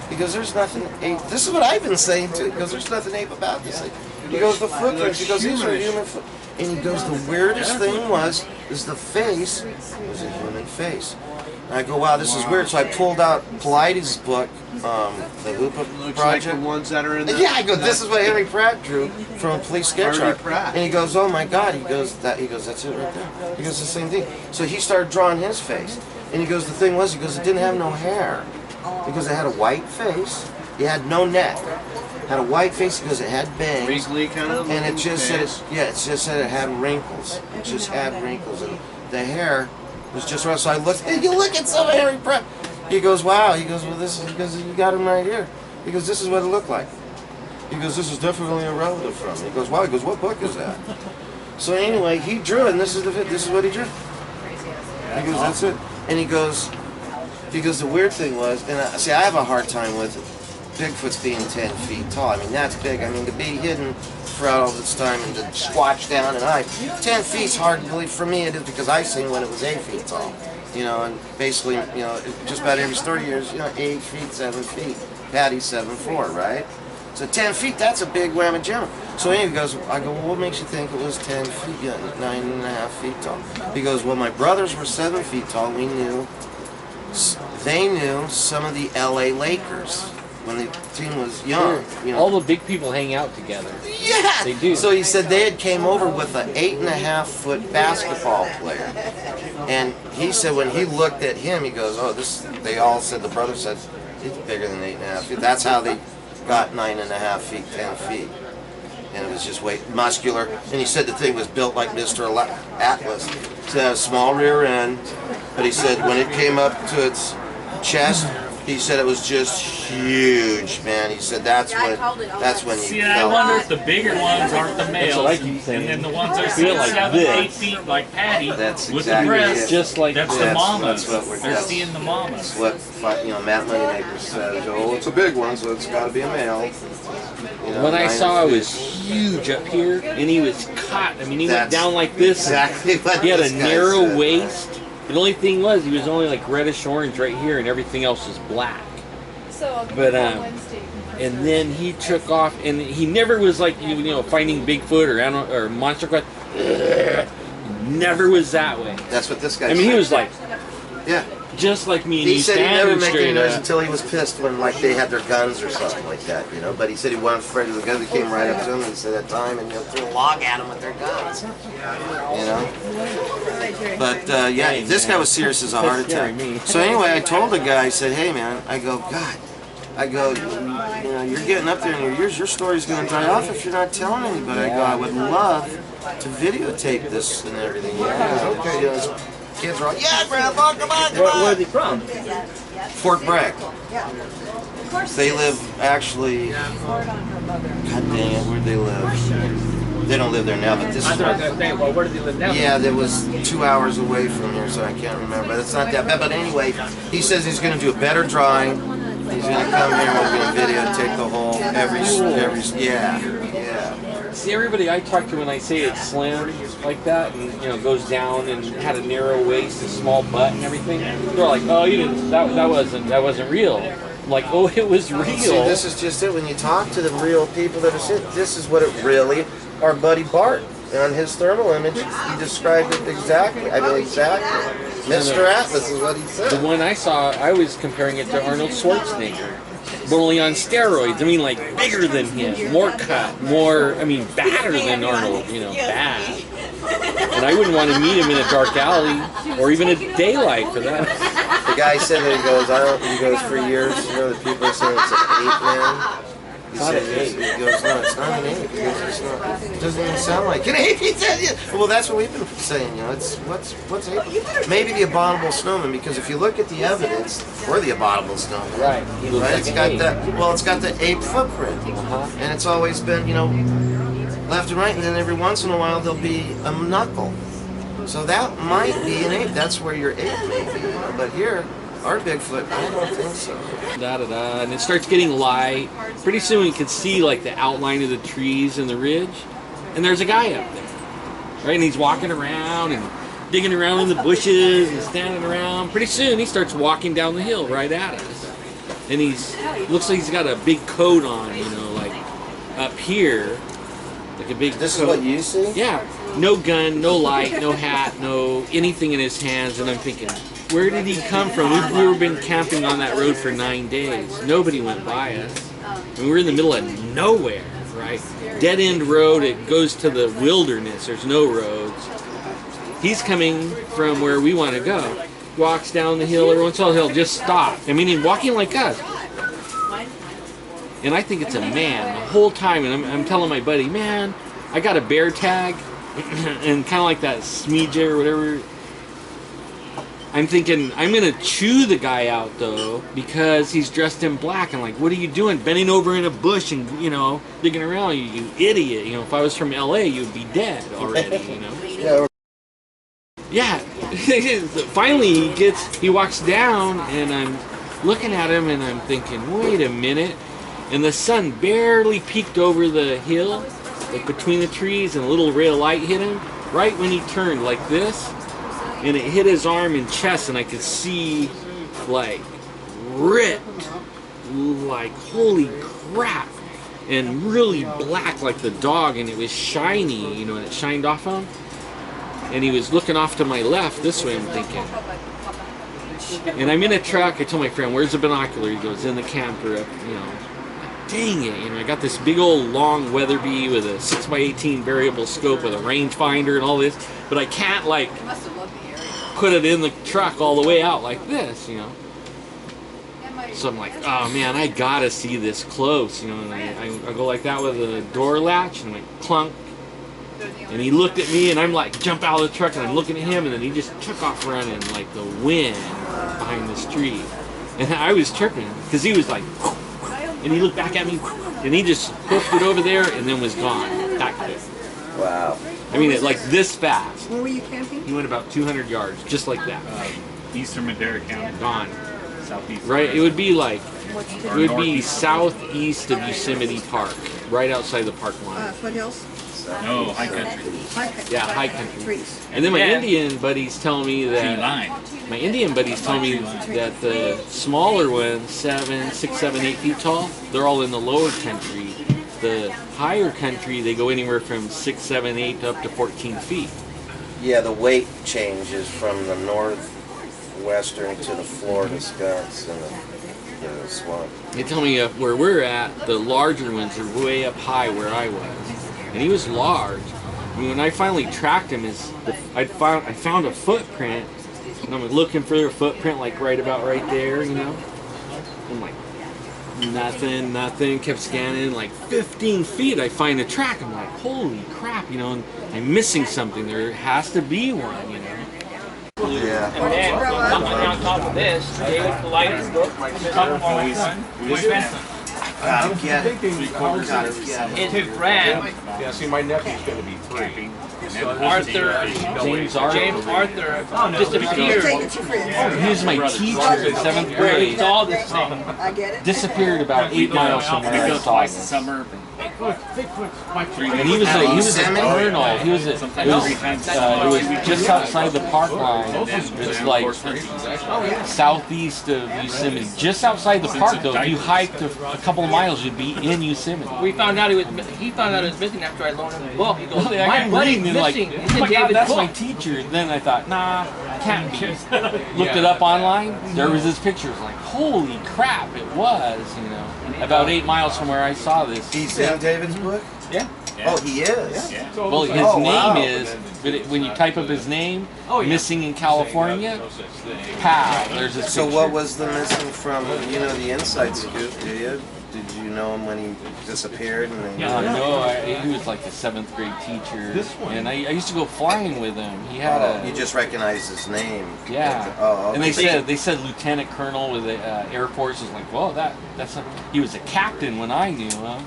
He goes, there's nothing ape. This is what I've been saying, too. He goes, there's nothing ape about this thing. He goes, the footprints. He goes, these are human footprints. And he goes, the weirdest thing is the face was a human face. And I go, wow, this is weird. So I pulled out Polides' book, the Hoopa Project. Like the ones that are in the... Yeah, I go, this is what Henry Pratt drew from a police sketch art. And he goes, oh my God. He goes, that's it right there. He goes, the same thing. So he started drawing his face. And he goes, the thing was, it didn't have no hair. Because it had a white face. It had no neck. Had a white face because it had bangs. Wrinkly kind of. And it just said it had wrinkles. It just had wrinkles. And the hair was just right. So I looked, and you look at some of Harry Pratt. He goes, wow. He goes, well, because you got him right here. He goes, this is what it looked like. He goes, this is definitely a relative from me. He goes, wow. He goes, what book is that? So anyway, he drew it, and this is what he drew. He goes, that's it. And he goes, the weird thing was, and I have a hard time with it. Bigfoot's being 10 feet tall. I mean, that's big. I mean, to be hidden throughout all this time and to squatch down and hide. 10 feet's hard to believe. For me, it is because I seen when it was 8 feet tall. And basically, just about every story here is, 8 feet, 7 feet. Patty's 7'4", right? So 10 feet, that's a big whammy jammer. So anyway, he goes, I go, well, what makes you think it was 10 feet, 9.5 feet tall? He goes, well, my brothers were 7 feet tall. They knew some of the LA Lakers when the team was young. All the big people hang out together. Yeah, they do. So he said they had came over with an 8.5-foot basketball player, and he said when he looked at him, he goes, "Oh, this." They all said the brother said he's bigger than 8.5 feet. That's how they got 9.5 feet, 10 feet, and it was just muscular. And he said the thing was built like Mr. Atlas. It had a small rear end, but he said when it came up to its chest, he said it was just huge, man. He said that's when you see, I wonder if the bigger ones aren't the males, and then the ones that are 7, 8 feet like Patty with the breasts, just like that's the mamas. That's what they're seeing the mamas. What Matt Moneymaker says. Oh, it's a big one, so it's got to be a male. When I saw it was huge up here, and he was caught. I mean, he went down like this. Exactly. He had a narrow waist. The only thing was, he was only like reddish orange right here, and everything else was black. But and then he took off, and he never was like finding Bigfoot or monster quest. Never was that way. That's what this guy. I mean, he was like, yeah, just like me. And he said he never made any noise up until he was pissed when they had their guns or something like that, But he said he wasn't afraid of the guns. He came right up to him and said that time and threw a log at him with their guns, But this guy was serious as a heart attack. So anyway, I told the guy, I said, hey man, I go, you're getting up there and your story's going to dry off if you're not telling anybody. I go, I would love to videotape this and everything. He goes, okay, his kids are all, yeah, Grandpa, come on. Where are they from? Fort Bragg. They live actually, God dang it, where'd they live? They don't live there now, but this is where do they live now? Yeah, that was 2 hours away from here, so I can't remember. But it's not that bad. But anyway, he says he's going to do a better drawing. He's going to come here and we're going to videotape the whole, yeah. See, everybody I talk to when I say it's slim like that, and goes down and had a narrow waist, a small butt, and everything, they're like, "Oh, you didn't. That wasn't real." I'm like, "Oh, it was real." See, this is just it. When you talk to the real people that are sick, this is what it really. Our buddy Bart on his thermal image, he described it exactly. I mean, exactly. Mr. Atlas is what he said. The one I saw, I was comparing it to Arnold Schwarzenegger, but only on steroids. I mean, like bigger than him, more cut, badder than Arnold. Bad. And I wouldn't want to meet him in a dark alley or even at daylight for that The guy said that he goes for years, the people are saying it's an ape, man. He said, he goes, no, it's not an ape. He goes, it's not, it doesn't even sound like an ape. He said, yeah. Well, that's what we've been saying, it's, what's ape? Maybe the abominable snowman, because if you look at the evidence, we're the abominable snowman. Right. Right? It's got it's got the ape footprint. And it's always been, left and right, and then every once in a while there'll be a knuckle. So that might be an ape. That's where your ape may be. But here, our Bigfoot, I don't think so. And it starts getting light. Pretty soon you can see like the outline of the trees and the ridge. And there's a guy up there. Right? And he's walking around and digging around in the bushes and standing around. Pretty soon he starts walking down the hill right at us. And looks like he's got a big coat on, like up here. Like a big This coat. is what you see? Yeah. No gun, no light, no hat, no anything in his hands. And I'm thinking, where did he come from? We've been camping on that road for 9 days. Nobody went by us. And we're in the middle of nowhere, right? Dead end road, it goes to the wilderness. There's no roads. He's coming from where we want to go. Walks down the hill, every once in a while he'll just stop. I mean, he's walking like us. And I think it's a man the whole time. And I'm telling my buddy, man, I got a bear tag. And kind of like that Smeeja or whatever. I'm thinking, I'm going to chew the guy out, though, because he's dressed in black. I'm like, what are you doing? Bending over in a bush and, digging around, you idiot. If I was from L.A., you'd be dead already, Yeah. Finally, he walks down, and I'm looking at him, and I'm thinking, wait a minute. And the sun barely peeked over the hill, like between the trees, and a little ray of light hit him right when he turned like this. And it hit his arm and chest, and I could see, like, ripped, like, holy crap, and really black like the dog, and it was shiny, and it shined off him. And he was looking off to my left, this way, I'm thinking. And I'm in a truck, I told my friend, where's the binocular? He goes, in the camper, up, Dang it, I got this big old long Weatherby with a 6x18 variable scope with a rangefinder and all this, but I can't, like, put it in the truck all the way out like this, So I'm like, oh man, I gotta see this close, and I go like that with a door latch, and I'm like, clunk. And he looked at me, and I'm like, jump out of the truck, and I'm looking at him, and then he just took off running like the wind behind this tree. And I was tripping, because he was like, and he looked back at me, and he just hooked it over there, and then was gone. That quick. Wow. I mean, it like this fast. Where were you camping? He went about 200 yards, just like that. Eastern Madera County. Gone. Southeast. Right? It would be like, southeast of Yosemite Park, right outside the park line. Foothills? No, high country. Yeah, high country. Trees. And then my Indian buddies tell me that the smaller ones, 6, 7, 8 feet tall, they're all in the lower country. The higher country, they go anywhere from 6, 7, 8 up to 14 feet. Yeah, the weight changes from the northwestern to the Florida Scots and the swamp. They tell me where we're at, the larger ones are way up high where I was. And he was large. I mean, when I finally tracked him, I found a footprint, and I'm looking for a footprint like right there, I'm like, nothing, kept scanning, like 15 feet, I find a track, I'm like, holy crap, and I'm missing something, there has to be one, Yeah. And then, something on top of this, David Politis book, I'm getting his friend, Yeah, see, my nephew's going to be 3. James Arthur disappeared. He was my teacher in 7th grade. It's all this thing. I get it. Disappeared about 8 miles from where I saw him. Summer. And he was at Arnold. It was just outside the park line. It's like southeast of Yosemite. Just outside the park, though. If you hiked a couple of miles, you'd be in Yosemite. He found out he was missing after I loaned him the book. He goes, I'm reading and like, missing. oh my God, that's my teacher. Then I thought, nah, can't be. Looked it up online. There was his picture. It's like, holy crap, it was. About 8 miles from where I saw this. He's in David's book? Yeah. Oh, he is? Yeah. Well, his name is But when you type up his name, missing in California, pow, there's his So picture. what was the missing from, the inside scoop, do you? Did you know him when he disappeared? And then He was like a 7th grade teacher, and I used to go flying with him. He had you just recognized his name. Yeah. Okay. And they said Lieutenant Colonel with the Air Force was like, well, that's not, he was a captain when I knew him.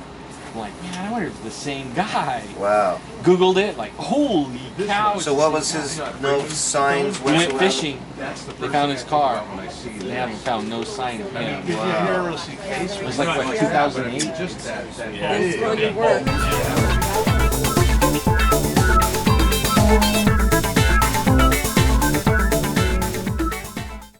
I'm like, man, I wonder if it's the same guy. Wow. Googled it, like, holy cow. So what was his no signs We whatsoever? went fishing. They found his car. They haven't found no sign of him. Wow. It was like, what, 2008? Thanks for all your work.